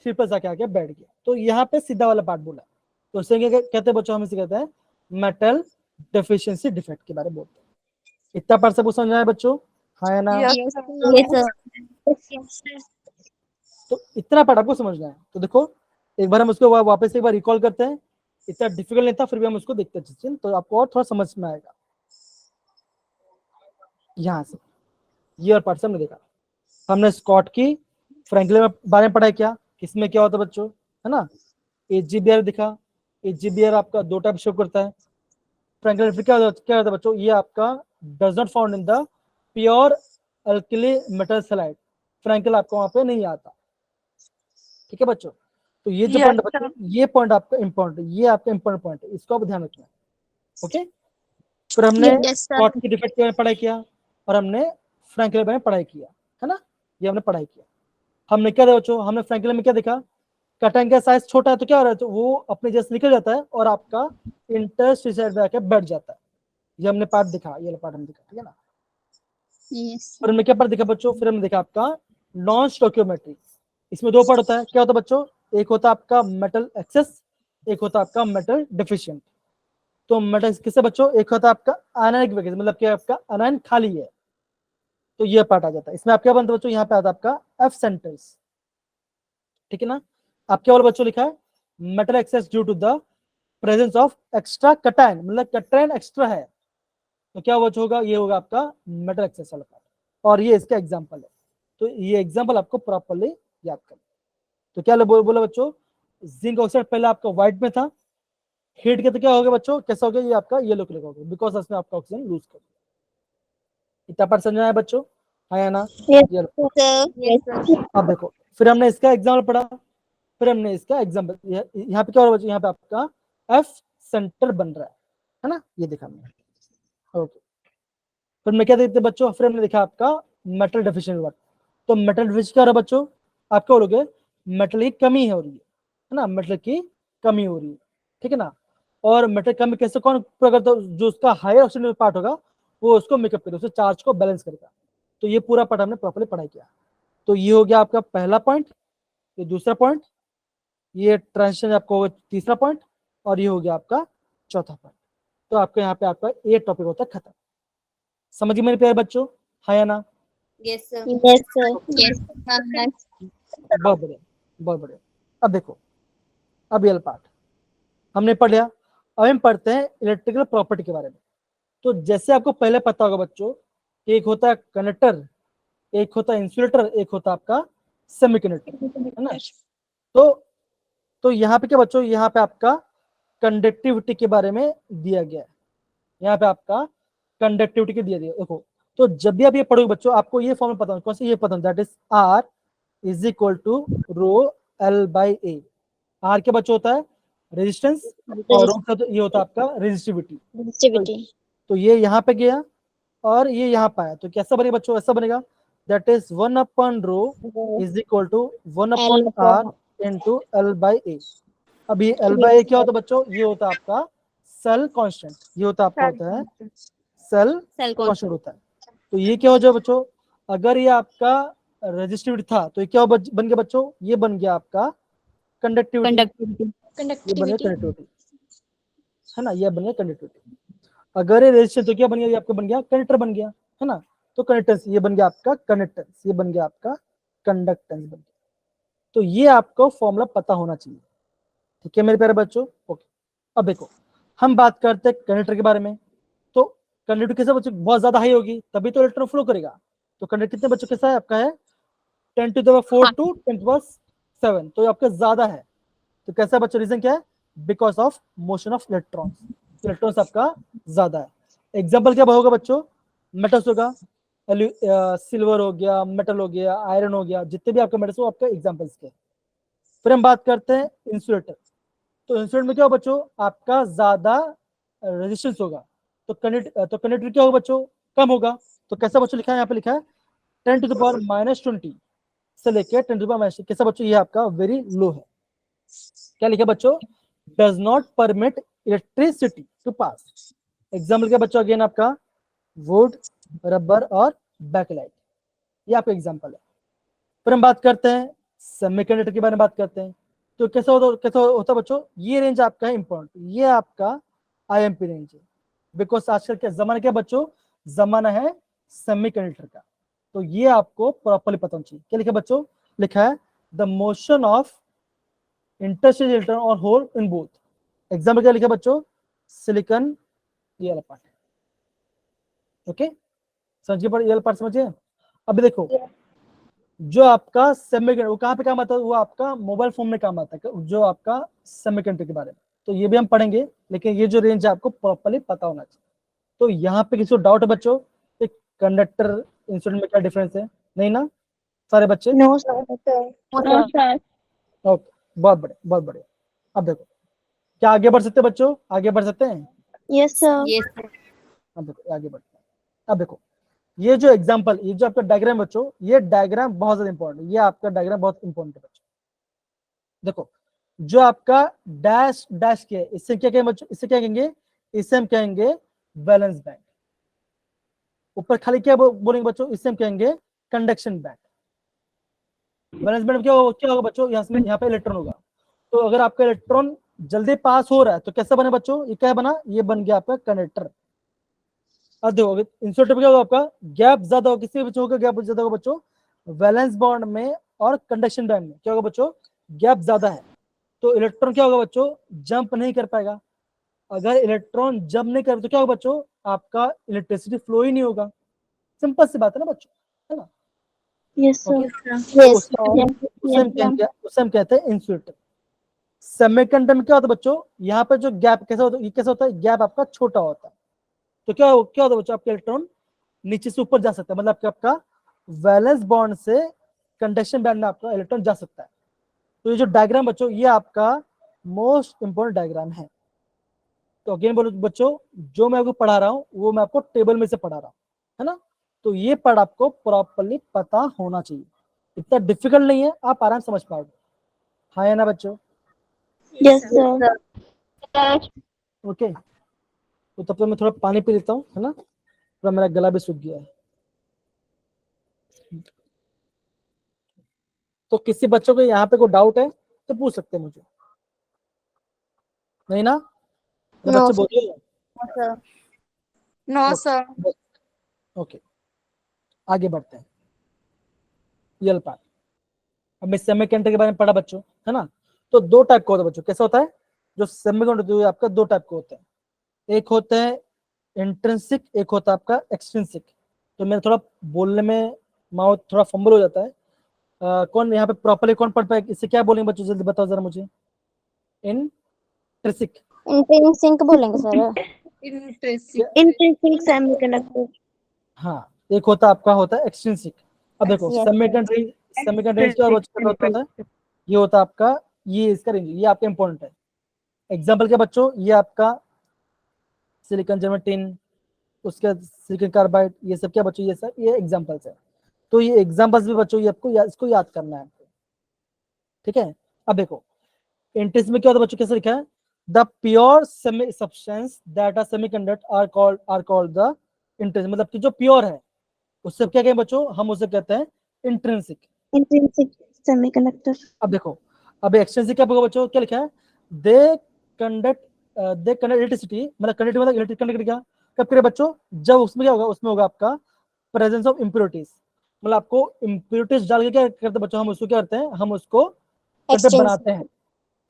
3+ आके आके बैठ गया। तो यहाँ पे सीधा वाला पार्ट बोला। तो इसे कहते हैं बच्चों, हम इसे कहते हैं मेटल डेफिशिएंसी डिफेक्ट के बारे में बोलते हैं। इतना पार्ट सब समझ आया बच्चों, हाँ या ना? Yes, sir. तो इतना पार्ट आपको समझना है। तो देखो एक बार हम उसको वापस एक बार रिकॉल करते हैं। इतना डिफिकल्ट नहीं था, फिर भी हम उसको देखते हैं, तो आपको और थोड़ा समझ में आएगा। यहाँ से ये और पार्ट हमने देखा, हमने स्कॉट की फ्रैंकलिन में बारे में पढ़ा क्या, किसमें क्या होता है बच्चों, है ना। HGBr दिखा, HGBr आपका 2 टाइप शो करता है। फ्रैंकलिन फिर क्या होता है बच्चों, ये आपका does not found in the pure alkali metal halide, Frenkel आपको वहां पे नहीं आता। ठीक है बच्चों, तो ये जो पॉइंट बच्चों, ये पॉइंट आपका इंपॉर्टेंट, ये आपका इंपॉर्टेंट पॉइंट है, इसको आप ध्यान रखना। ओके, फिर हमने Yes, sir. स्कॉट की डिफेक्ट के बारे में पढ़ाई किया और हमने फ्रैंकलिन के बारे में पढ़ाई किया, है ना। ये हमने पढ़ाई किया। हमने क्या देखा बच्चों, हमने फ्रैंकलिन में क्या देखा, कटांग का साइज छोटा है तो क्या हो रहा है, तो वो अपने जैसे निकल जाता है और आपका इंटरस्टिशियल में आके बैठ जाता है। ये हमने पार्ट दिखा, ये पार्ट हमने देखा, ठीक है ना। Yes. फिर हमने क्या पार्ट देखा बच्चों, फिर हमने देखा आपका नॉन स्टोकियोमेट्री। इसमें 2 पार्ट होता है, क्या होता है बच्चों, एक होता है आपका मेटल एक्सेस, एक होता है आपका मेटल डेफिशिएंट। तो मेटल किससे बच्चों, एक होता है आपका आयनिक वैकेंसी, मतलब कि आपका आयन खाली है, तो ये पार्ट आ जाता है। इसमें आप क्या बनता है बच्चों, यहाँ पे आता है आपका F सेंटर्स, ठीक है ना। आप क्या वाला बच्चों लिखा है, metal excess due to the presence of extra cation, मतलब कटायन एक्स्ट्रा है, तो क्या बच्चों होगा, ये होगा आपका मेटल एक्सेस वाला पार्ट। और ये इसका एग्जाम्पल है, तो ये एग्जाम्पल आपको प्रॉपरली याद करना। तो क्या बोला बच्चों, जिंक ऑक्साइड पहले आपका व्हाइट में था, हीट के तो क्या हो गया बच्चों, कैसा हो गया, ये आपका येलो कलर हो गया, बिकॉज उसमें आपका ऑक्सीजन लूज कर दिया। इतना पार्ट समझना है बच्चों, हाँ या ना? Yes, sir. Yes, sir. अब देखो, फिर हमने इसका एग्जाम्पल पढ़ा, फिर हमने इसका एग्जाम्पल, यहाँ पे क्या हो रहा है बच्चों, यहाँ पे आपका F सेंटर बन रहा है ना, ये देखा हमने। ओके, फिर हमने क्या देखते बच्चों, फिर हमने देखा आपका मेटल डेफिशिएंसी वर्ड। तो मेटल डिफिशिएंसी क्या हो रहा है बच्चों, आप क्या बोलोगे, मेटल की कमी हो रही है ना, मेटल की कमी हो रही है, ठीक है ना। और मेटल कमी कैसे कौन पूरा करता है, जो उसका हायर ऑक्सीजन पार्ट होगा वो उसको मेकअप करेगा, उसके चार्ज को बैलेंस करेगा। तो ये पूरा पार्ट हमने प्रॉपर्ली पढ़ाई किया। तो ये हो गया आपका पहला पॉइंट, ये दूसरा पॉइंट, ये ट्रांजिशन आपका होगा तीसरा पॉइंट, और ये हो गया आपका चौथा पॉइंट। तो आपका यहाँ पे आपका ये टॉपिक होता है खत्म। समझिए मेरे प्यारे बच्चों, हाँ या ना? Yes, sir. Yes, sir. Yes. बहुत बढ़िया, बहुत बढ़िया। अब देखो, अब ये पार्ट हमने पढ़ लिया। अब हम पढ़ते हैं इलेक्ट्रिकल प्रॉपर्टी के बारे में। तो जैसे आपको पहले पता होगा बच्चों, एक होता है कंडक्टर, एक होता है इंसुलेटर, एक होता है आपका सेमीकंडक्टर, है ना। तो यहाँ पे क्या बच्चों, यहाँ पे आपका कंडक्टिविटी के बारे में दिया गया है, यहाँ पे आपका कंडक्टिविटी के दिया गया। देखो, तो जब भी आप ये पढ़ोगे बच्चों, आपको ये फॉर्मूला पता होगा, कौन सा, ये पता होगा, that is R is equal to rho L by A. R के बच्चों होता है रेजिस्टेंस, और रो का तो ये होता है आपका रेजिस्टिविटी। Resistivity. तो ये यहाँ पे गया और ये यहाँ पे आया, तो कैसा बनेगा बच्चों, ऐसा बनेगा, that is 1 upon row is equal to 1 upon R into L by a. अब ये L बाई ए क्या होता है बच्चों, ये होता है आपका सेल कांस्टेंट, ये होता आपका होता है सेल कांस्टेंट होता है। तो ये क्या हो जाए बच्चों, अगर ये आपका रेजिस्टिविटी था तो ये क्या बन गया बच्चों, ये बन गया आपका कंडक्टिविटी, ये बन गया कंडक्टिविटी, है ना, ये बन गया कंडक्टिविटी। अगर ये रेजिस्टेंस तो क्या बन गया, ये आपका बन गया कंडक्टर बन गया, है ना। तो कंडक्टेंस ये बन गया आपका कंडक्टेंस, ये बन गया आपका कंडक्टेंस बन गया। तो ये आपको फॉर्मूला पता होना चाहिए, ठीक है मेरे प्यारे बच्चों, ओके। अब देखो, हम बात करते हैं कंडक्टर के बारे में। तो कंडक्टिविटी कैसे बच्चों, बहुत ज्यादा हाई होगी तभी तो इलेक्ट्रॉन फ्लो करेगा। तो कंडक्टर कितने बच्चों कैसा है आपका, है 10 to the power 4 to 10 to the power 7, तो आपका ज्यादा है। तो कैसा बच्चों, रीजन क्या है, because of motion of electrons, electrons आपका ज्यादा है। एग्जाम्पल क्या होगा बच्चों, मेटल्स होगा, सिल्वर हो गया, मेटल हो गया, आयरन हो गया, जितने भी आपके मेटल्स हो आपके एग्जाम्पल्स के। फिर हम बात करते हैं इंसुलेटर। तो इंसुलेटर में क्या होगा बच्चों, आपका ज्यादा रेजिस्टेंस होगा, तो कंडक्टिविटी क्या होगा बच्चों, कम होगा। तो कैसा बच्चों लिखा है, यहाँ पे लिखा है 10 to the power -20 से लेके 10 to the power -, कैसा बच्चों, ये आपका वेरी लो है। क्या लिखा बच्चों, does not permit electricity to pass. Example क्या बच्चों, अगेन आपका वुड, रबर और बैकलाइट, ये आपका एग्जाम्पल है। फिर हम बात करते हैं सेमीकंडक्टर के बारे में बात करते हैं। तो कैसा होता बच्चों, ये रेंज आपका है इंपॉर्टेंट, ये आपका IMP रेंज है, बिकॉज आजकल क्या जमाना, क्या बच्चों, जमाना है सेमीकंडक्टर का। तो ये आपको प्रॉपर्ली पता होना चाहिए। क्या लिखा बच्चों, लिखा है the motion of interstitial electron और होल इन बोथ। एग्जाम्पल क्या लिखा बच्चों, सिलिकॉन, ये वाला पार्ट, ओके समझिए, पर ये वाला पार्ट समझिए। अभी देखो, जो आपका सेमीकंडक्टर वो कहाँ पे काम आता है, वो आपका मोबाइल फोन में काम आता है, जो आपका सेमीकंडक्टर के बारे में। तो ये भी हम पढ़ेंगे, लेकिन ये जो रेंज है आपको प्रॉपर्ली पता होना चाहिए। तो यहाँ पे किसी को डाउट है बच्चों, कंडक्टर इंसुलेटर में क्या डिफरेंस है, नहीं ना सारे बच्चे? No, sir. No, sir. Okay, बहुत बढ़िया, बहुत बढ़िया। अब देखो, क्या आगे बढ़ सकते हैं बच्चों, आगे बढ़ सकते हैं? Yes, sir. Yes, sir. अब देखो आगे बढ़ते हैं। अब देखो, ये जो एग्जांपल, ये जो आपका डायग्राम बच्चों, ये डायग्राम बहुत ज्यादा इंपॉर्टेंट है, ये आपका डायग्राम बहुत इंपॉर्टेंट है बच्चों। देखो, जो आपका डैश डैश के, इससे क्या कहेंगे बच्चों, इससे क्या कहेंगे, इससे हम कहेंगे वैलेंस बैंड। ऊपर खाली क्या बोलेंगे बच्चों, इससे हम कहेंगे कंडक्शन बैंड। वैलेंस बैंड में क्या होगा बच्चों, यहाँ पे इलेक्ट्रॉन होगा। तो अगर आपका इलेक्ट्रॉन जल्दी पास हो रहा है तो कैसा बने बच्चों, ये क्या बना, ये बन गया आपका कंडक्टर। अब देखो, इंसुलेटर में क्या होगा, आपका गैप ज्यादा होगा, किसके बच्चों होगा गैप ज्यादा होगा बच्चों, वैलेंस बॉन्ड में और कंडक्शन बैंड में क्या होगा बच्चों, गैप ज्यादा है। तो इलेक्ट्रॉन क्या होगा बच्चों, जंप नहीं कर पाएगा। अगर इलेक्ट्रॉन जंप नहीं कर तो क्या होगा बच्चों, आपका इलेक्ट्रिसिटी फ्लो ही नहीं होगा। सिंपल सी बात है ना बच्चों, है ना। Yes, sir. Okay? Yes, उसे हम कहते हैं इंसुलेटर। सेमीकंडक्टर में क्या होता है बच्चों, यहाँ पे जो गैप कैसा होता है, ये कैसा होता है, गैप आपका छोटा होता है। तो क्या होता है बच्चों, आपका इलेक्ट्रॉन नीचे से ऊपर जा सकता है, मतलब आपका वैलेंस बॉन्ड से कंडक्शन बैंड में आपका इलेक्ट्रॉन जा सकता है। तो ये जो डायग्राम बच्चों, ये आपका मोस्ट इंपोर्टेंट डायग्राम है। तो अगेन बोलो बच्चों, जो मैं आपको पढ़ा रहा हूँ वो मैं आपको टेबल में से पढ़ा रहा हूँ, है ना। तो ये पढ़ आपको प्रॉपर्ली पता होना चाहिए। इतना डिफिकल्ट नहीं है, आप आराम से समझ पाओगे। हाँ या ना बच्चों? Yes, sir. ओके, तो तब तक मैं थोड़ा पानी पी लेता हूँ, है ना, थोड़ा मेरा गला भी सूख गया है। तो किसी बच्चों को यहाँ पे कोई डाउट है तो पूछ सकते हैं मुझे, नहीं ना? अरे No, बच्चे sir. बोलिए। Sir. No, sir. ओके, आगे बढ़ते हैं। यल पार्ट, अब मैं सेमीकंडक्टर के बारे में पढ़ा बच्चों, है ना? तो दो टाइप का होता है बच्चों। कैसा होता है? जो सेमीकंडक्टर आपका दो टाइप के होते हैं, एक होता है इंट्रिंसिक, एक होता है आपका एक्सट्रिंसिक। तो मेरा थोड़ा बोलने में माउथ थोड़ा फंबल हो जाता है। कौन यहाँ पे प्रॉपर्ली कौन पढ़ पाए, इससे क्या बोलेंगे बच्चों, जल्दी बताओ जरा मुझे। इंट्रिंसिक, Intrinsic बोलेंगे सर। Intrinsic. Intrinsic semiconductor. हाँ, एक होता आपका होता है एक्सट्रिंसिक। अब देखो Yes, सेमीकंडक्टर रेंज क्या होता है? ये होता है आपका, ये इसका रेंज, ये आपका इंपॉर्टेंट है। एग्जाम्पल क्या बच्चों, ये आपका सिलिकॉन जर्मेनियम टिन, उसके सिलिकॉन कार्बाइड, ये सब क्या बच्चों, ये सब ये एग्जांपल्स है। तो ये एग्जांपल्स भी बच्चों ये आपको इसको याद करना है आपको, ठीक है? अब देखो इंट्रिंस में क्या होता है बच्चों, कैसे लिखा है? The pure semi substance that are semiconductor are called the intrinsic, मतलब कि जो प्योर है उससे क्या कहें बच्चों, हम उसे कहते हैं इंट्रिंसिक। Intrinsic semiconductor. अब देखो, अब एक्सटेंसिव क्या होगा बच्चों, क्या लिखा है? दे कंडक्ट इलेक्ट्रिसिटी, मतलब कंडक्ट मतलब इलेक्ट्रिक कंडक्ट क्या कब करे बच्चों, जब उसमें क्या होगा, उसमें होगा आपका प्रेजेंस ऑफ इम्प्योरिटीज, मतलब आपको इम्प्योरिटीज डाल के क्या करते हैं बच्चों, हम उसको क्या करते हैं, हम उसको कंडक्ट Extrinsic. बनाते हैं।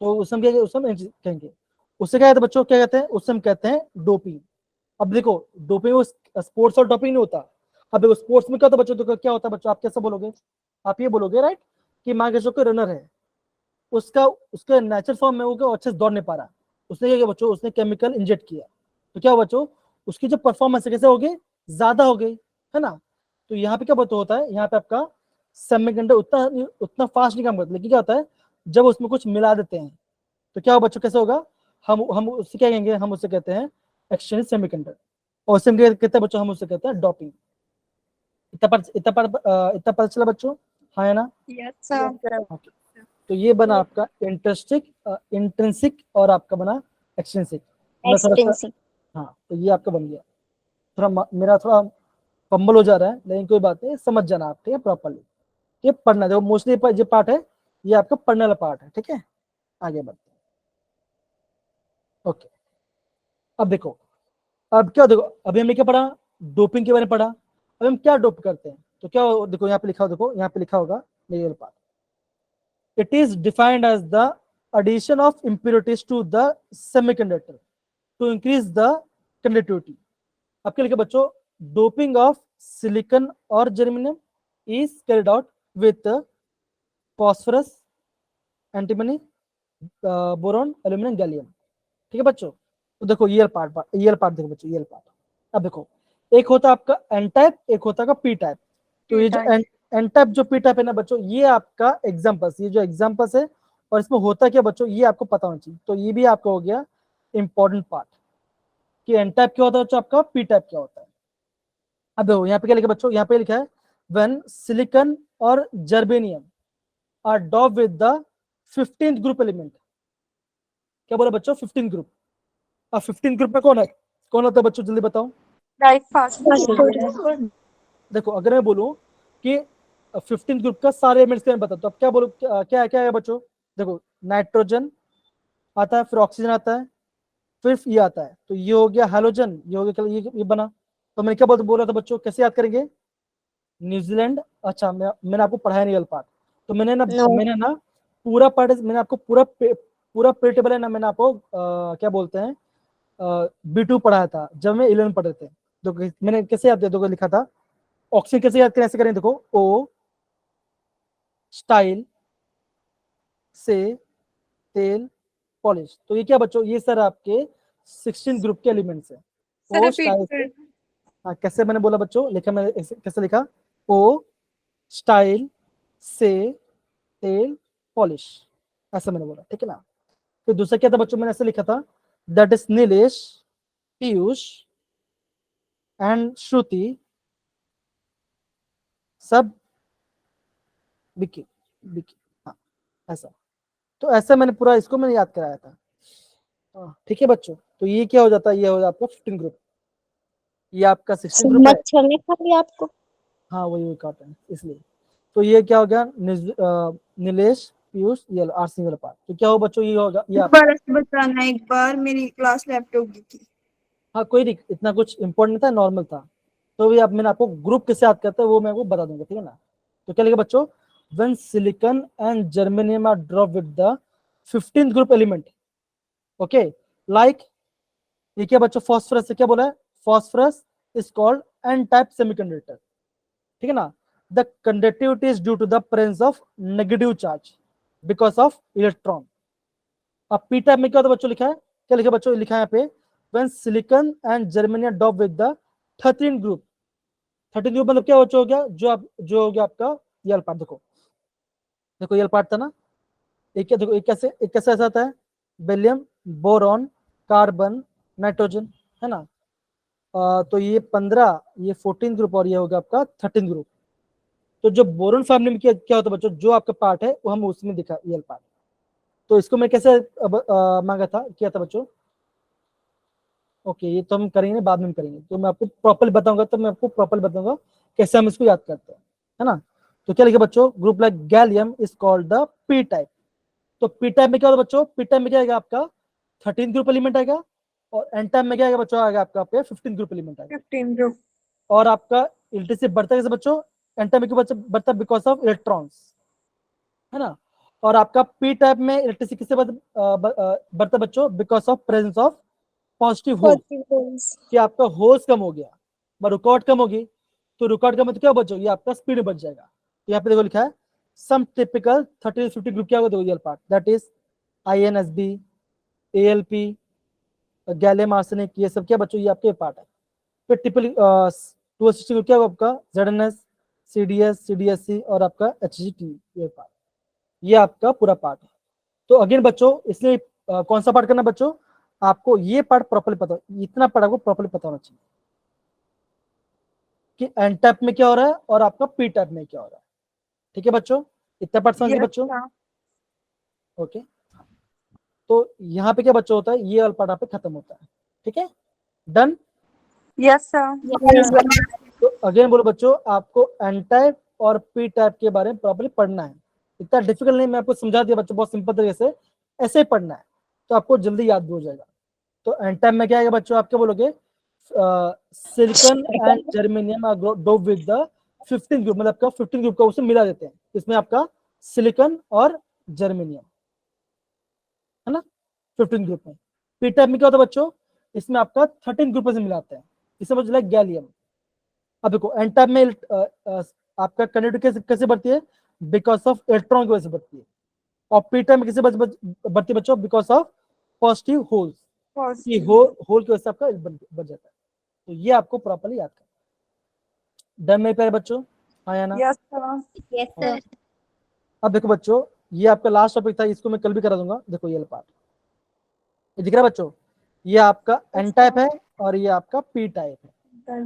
तो उस समय क्या, उस समय कहेंगे, उससे क्या कहते हैं बच्चों, क्या कहते हैं, उससे हम कहते हैं डोपिंग। अब देखो डोपिंग स्पोर्ट्स और डोपिंग नहीं होता। अब देखो स्पोर्ट्स में क्या होता है बच्चों, तो क्या होता है बच्चों, आप कैसे बोलोगे, आप ये बोलोगे राइट, कि मान के चलो कोई रनर है, उसका उसके नेचुरल फॉर्म में वो अच्छे से दौड़ नहीं पा रहा, उसने क्या किया बच्चों, उसने केमिकल इंजेक्ट किया, तो क्या हुआ बच्चों, उसकी जो परफॉर्मेंस है कैसे हो गई, ज्यादा हो गई, है ना? तो यहाँ पे क्या बच्चों होता है, यहाँ पे आपका सेमीकंडक्टर उतना उतना फास्ट नहीं काम करता, लेकिन क्या होता है जब उसमें कुछ मिला देते हैं तो क्या हो बच्चों, कैसे होगा, हम उससे क्या कहेंगे, हम उससे कहते हैं एक्सचेंज सेमीकंडक्टर, और उससे कहते हैं बच्चों, हम उससे कहते हैं डोपिंग। इतना पता चला बच्चों, हाँ है ना? Yes, sir. Okay. तो ये बना आपका इंट्रिंसिक और आपका बना एक्सट्रिंसिक। मैं थोड़ा सा, Extrinsic. हाँ तो ये आपका बन गया। थोड़ा मेरा थोड़ा फंबल हो जा रहा है, लेकिन कोई बात नहीं, समझ जाना आप, ठीक है, प्रॉपर्ली। ये पढ़ना, देखो मोस्टली जो पार्ट है ये आपका पढ़ने वाला पार्ट है, ठीक है? आगे बढ़ते हैं। ओके, अब देखो, अब क्या देखो, अभी हमने क्या पढ़ा, डोपिंग के बारे में पढ़ा। अब हम क्या डोप करते हैं, तो क्या देखो यहाँ पे लिखा, देखो यहाँ पे लिखा होगा ये part, it is defined as the addition of impurities to the semiconductor to increase the conductivity। अब क्या लिखा बच्चों, डोपिंग ऑफ सिलिकॉन और germanium is carried out with phosphorus, antimony, boron, aluminium, gallium, ठीक है बच्चों? तो देखो ये पार्ट देखो बच्चों, ये पार्ट। अब देखो एक होता है आपका एन टाइप, एक होता है पी टाइप। तो ये जो एन टाइप जो पी टाइप है ना बच्चों, ये आपका एग्जांपल्स, ये जो एग्जांपल्स है, और इसमें होता क्या बच्चों, ये आपको पता होना चाहिए। तो ये भी आपका हो गया इंपॉर्टेंट पार्ट कि एन टाइप क्या होता है बच्चों, आपका पी टाइप क्या होता है। अब देखो यहाँ पे क्या लिखा बच्चों, यहाँ पे लिखा है व्हेन सिलिकॉन और germanium are dope with the 15th group element. क्या बोला बच्चों, 15th ग्रुप। अब 15th ग्रुप में कौन होता है बच्चों, जल्दी बताओ। Like phosphorus. देखो अगर मैं बोलूं कि 15th ग्रुप का सारे एलिमेंट्स के बता, तो अब क्या बोलो, क्या है बच्चों, देखो नाइट्रोजन आता है, फिर ऑक्सीजन आता है, फिर ये आता है, तो ये हो गया हैलोजन, ये हो गया ये बना। तो मैंने क्या बोल रहा था बच्चों, कैसे याद करेंगे, न्यूजीलैंड, अच्छा मैंने आपको पढ़ाया नहीं पार्ट, तो मैंने ना पूरा पार्ट, मैंने आपको पूरा टेबल है ना, मैंने आपको क्या बोलते हैं B2 पढ़ाया था जब मैं 11 पढ़े थे। तो मैंने कैसे याद देखो लिखा था, ऑक्सीजन कैसे याद करें, ऐसे करें, देखो O स्टाइल से तेल पॉलिश। तो ये क्या बच्चों, ये सर आपके 16 ग्रुप के एलिमेंट्स है। ओ स्टाइल से, हाँ कैसे मैंने बोला बच्चों, लिखा मैंने कैसे लिखा, ओ स्टाइल से तेल पॉलिश, ऐसा मैंने बोला, ठीक है ना? फिर दूसरा क्या था बच्चों, मैंने ऐसे लिखा था, that is Nilesh, Piyush and Shruti सब बिकी बिकी, हाँ ऐसा। तो ऐसा मैंने पूरा इसको मैंने याद कराया था। ठीक है बच्चों, तो ये क्या हो जाता है, ये हो जाता है 15 ग्रुप, ये आपका 16 ग्रुप है। मच्छर ने खा लिया आपको। हाँ वही कॉटन, इसलिए। तो ये क्या हो गया, नीलेश पीयूष ये आर सिंगल पार्ट। तो क्या हो बच्चों, ये होगा ये आपका, दोबारा से बताना एक बार, मेरी क्लास लैपटॉप की थी। हाँ कोई नहीं, इतना कुछ इंपॉर्टेंट था, नॉर्मल था। तो भी अब मैंने आपको ग्रुप कैसे याद करते हैं वो मैं आपको बता दूंगा, ठीक है ना। तो क्या लिखा बच्चों, when silicon and germanium are drop with the 15th group element, okay, like ये क्या बच्चों, फास्फोरस से क्या बोला है, phosphorus is called N type semiconductor, ठीक है ना। The conductivity is due to the presence of negative charge because of electron. अब पी टाइप में क्या होता है बच्चों, लिखा है, क्या लिखा बच्चों, लिखा है यहाँ पे, when silicon and germanium dope with the 13 group. 13 group मतलब क्या बच्चों हो गया, जो हो गया आपका ये पार्ट। देखो देखो ये पार्ट था ना, एक क्या देखो, एक कैसे ऐसा आता है, बेरिलियम, बोरॉन, कार्बन, नाइट्रोजन, है ना। तो ये 15, ये 14 ग्रुप और ये हो गया आपका 13 ग्रुप। तो जो बोरॉन फैमिली में क्या होता है बच्चों, जो आपका पार्ट है वो हम उसमें दिखा ये पार्ट। तो इसको मैं कैसे मांगा था, किया था बच्चों, ओके ये तो हम करेंगे बाद में करेंगे। तो मैं आपको प्रॉपर्ली बताऊंगा, तो मैं आपको प्रॉपर्ली बताऊंगा कैसे हम इसको याद करते हैं, है ना। तो क्या लिखा बच्चों, group like gallium is called the P type. तो पी टाइप में क्या होगा बच्चों, पी टाइप में क्या आएगा आपका 13 ग्रुप एलिमेंट आएगा, और एन टाइप में क्या आएगा बच्चों, आएगा आपका 15 ग्रुप एलिमेंट आएगा। 15 ग्रुप। और आपका इलेक्ट्रिसिटी बढ़ता है कैसे बच्चों, एन टाइप में क्यों बढ़ता है, बिकॉज ऑफ इलेक्ट्रॉन्स, है ना। और आपका पी टाइप में इलेक्ट्रिसिटी किससे बढ़ता है बच्चों, because of presence of positive hole, कि आपका होल्स कम हो गया, रुकावट कम होगी। तो रुकावट कम है तो क्या बचो, ये आपका स्पीड में बच जाएगा। तो यहाँ पे देखो लिखा है सम टिपिकल 30-50 ग्रुप क्या होगा, देखो ये part, that is INSB, ALP, gallium arsenic, ये सब क्या बच्चों, ये आपके पार्ट है। फिर ट्रिपल 260 ग्रुप क्या होगा आपका, ZNS, CDS, CDSC और आपका HGT, ये पार्ट, ये आपका पूरा पार्ट है। तो अगेन बच्चों इसलिए कौन सा पार्ट करना बच्चों, आपको ये पार्ट प्रॉपर्ली पता, इतना पार्ट आपको प्रॉपर्ली पता होना चाहिए कि एन टाइप में क्या हो रहा है और आपका पी टाइप में क्या हो रहा है। ठीक है बच्चों, इतना पार्ट समझ गए बच्चों, ओके। तो यहाँ पे क्या बच्चों होता है, ये वाला पार्ट आप पे खत्म होता है, ठीक है, डन। Yes sir. तो अगेन बोलो बच्चों, आपको एन टाइप और पी टाइप के बारे में प्रॉपर्ली पढ़ना है, इतना डिफिकल्ट नहीं, मैं आपको समझा दिया बच्चों बहुत सिंपल तरीके से, ऐसे ही पढ़ना है तो आपको जल्दी याद भी हो जाएगा। तो एन टाइप में क्या आएगा बच्चों, आप क्या बोलोगे, silicon and germanium are dope with the 15 group, मतलब आपका 15 ग्रुप का उसे मिला देते हैं, इसमें आपका सिलिकॉन और जर्मेनियम, है ना, 15 ग्रुप में। पी टाइप में क्या होता है बच्चों, इसमें आपका 13 ग्रुप से मिलाते हैं, इसे समझ लो गैलियम। अब देखो एन टाइप में आपका कंडक्टिविटी कैसे बढ़ती है, बिकॉज ऑफ इलेक्ट्रॉन की वजह से बढ़ती है। और पी टाइप में किसे बढ़ती है बच्चों, बिकॉज ऑफ पॉजिटिव होल्स, कि होल की वजह से आपका बढ़ जाता है। तो ये आपको प्रॉपर्ली याद करना। डन मेरे प्यारे बच्चों, हाँ या ना। Yes sir. Yes sir. अब देखो बच्चों, ये आपका लास्ट टॉपिक था, इसको मैं कल भी करा दूंगा। देखो ये पार्ट, ये दिख रहा है बच्चों, ये आपका एन टाइप है और ये आपका पी टाइप है।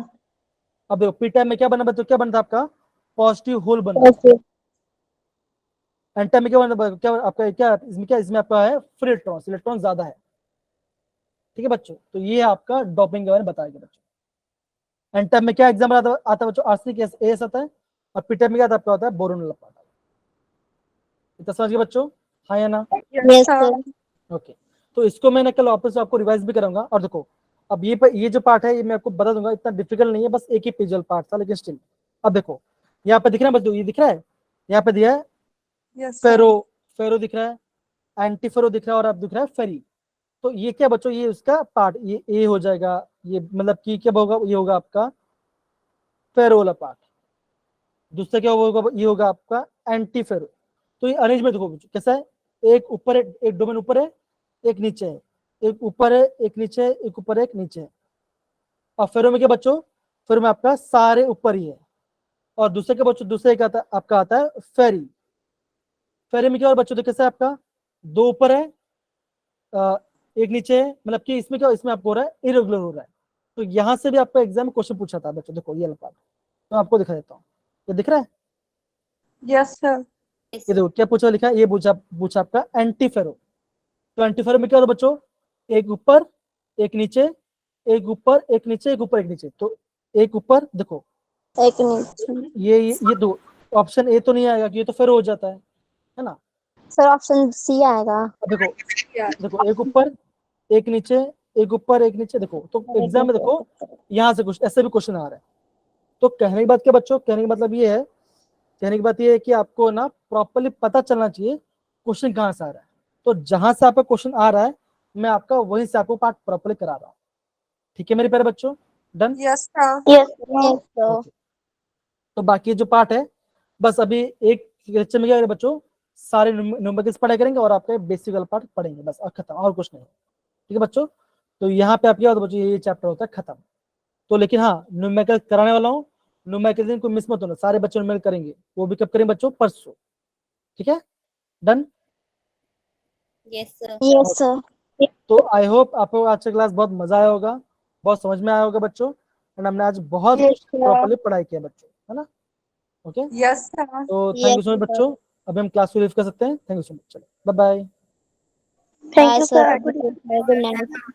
अब देखो पी टाइप में क्या बना बच्चों, क्या बना था आपका, पॉजिटिव होल बना। एन टाइप में क्या बना, क्या आपका, इसमें आपका है फ्री इलेक्ट्रॉन्स, इलेक्ट्रॉन ज्यादा है। ठीक है बच्चों, तो ये आपका डोपिंग के बारे में बताया गया बच्चों। एन टाइप में क्या एग्जाम्पल आता है बच्चों, आर्सेनिक एस आता है, और पी टाइप में क्या आपका होता है, बोरोन वाला पार्ट। इतना समझ गए बच्चों, हाँ या ना। Yes sir. ओके, तो इसको मैंने कल वापस आपको रिवाइज भी कराऊंगा। और देखो अब ये जो पार्ट है ये मैं आपको बता दूंगा, इतना डिफिकल्ट नहीं है, बस एक ही पेजल पार्ट था, लेकिन स्टिल। अब देखो यहाँ पे दिख रहा है बच्चों, ये दिख रहा है, यहाँ पे दिया है फेरो दिख रहा है, एंटी फेरो दिख रहा है, और अब दिख रहा है फेरी। तो ये क्या बच्चों, ये उसका पार्ट, ये ए हो जाएगा, ये मतलब कि क्या होगा, ये होगा आपका फेरो वाला पार्ट। दूसरा क्या होगा, ये होगा आपका एंटी फेरो। तो ये अरेंजमेंट देखो बच्चों कैसा है, एक ऊपर है, एक डोमेन ऊपर है, एक नीचे है, एक ऊपर है, एक नीचे है, एक ऊपर है, एक नीचे है। और फेरो में क्या बच्चों, फेरो में आपका सारे ऊपर ही है। और दूसरे के बच्चों, दूसरे का आपका आता है फेरी। फेरी में क्या और बच्चों, तो कैसा है आपका, दो ऊपर है, एक नीचे है, मतलब कि इसमें क्या, इसमें आपको हो रहा है इरेगुलर हो रहा है। तो यहां से भी आपका एग्जाम में क्वेश्चन पूछा था बच्चों, देखो ये पार्ट मैं आपको दिखा देता हूँ, ये दिख रहा है। Yes sir. ये देखो क्या पूछा लिखा है, ये पूछा आपका एंटीफेरो। तो एंटीफेरो में क्या होता है बच्चों, एक ऊपर एक नीचे, एक ऊपर एक नीचे, एक ऊपर एक नीचे। तो एक ऊपर देखो, एक नीचे। ये दो ऑप्शन ए तो नहीं आएगा कि ये तो फेरो हो जाता है ना। सर ऑप्शन सी आएगा। अब देखो एक ऊपर एक नीचे, एक ऊपर एक नीचे। देखो तो एग्जाम में देखो यहाँ से कुछ ऐसे भी क्वेश्चन आ रहा है। तो कहने की बात क्या बच्चों, कहने की मतलब ये है, कहने की बात ये है कि आपको ना प्रॉपर्ली पता चलना चाहिए क्वेश्चन कहाँ से आ रहा है। तो जहां से आपका क्वेश्चन आ रहा है मैं आपका वहीं से आपको पार्ट प्रॉपर्ली करा रहा हूँ। ठीक है मेरे प्यारे बच्चों, done. Yes, sir. Yes sir. Okay, तो बाकी जो पार्ट है बस अभी एक लेक्चर में क्या करें बच्चों, सारे न्यूमेरिकल्स पढ़ाई करेंगे और आपके बेसिक वाला पार्ट पढ़ेंगे बस, और खत्म, और कुछ नहीं। ठीक है बच्चों, तो यहाँ पे आप क्या होता है बच्चों, ये चैप्टर होता है खत्म। तो लेकिन हाँ न्यूमेरिकल कराने वाला हूँ, न्यूमेरिकल दिन को मिस मत होना, सारे बच्चों न्यूमेरिकल करेंगे। वो भी कब करेंगे बच्चों, परसों। ठीक है, डन। Yes sir. तो आई होप आपको आज का क्लास बहुत मजा आया होगा, बहुत समझ में आया होगा बच्चों, एंड हमने आज बहुत Yes, कुछ sir. प्रॉपर्ली पढ़ाई किया बच्चों, है ना। Okay, Yes, sir. तो थैंक यू सो मच बच्चों, अभी हम क्लास को लीव कर सकते हैं। थैंक यू सो मच, चलो bye bye. Thank you, sir. Good night.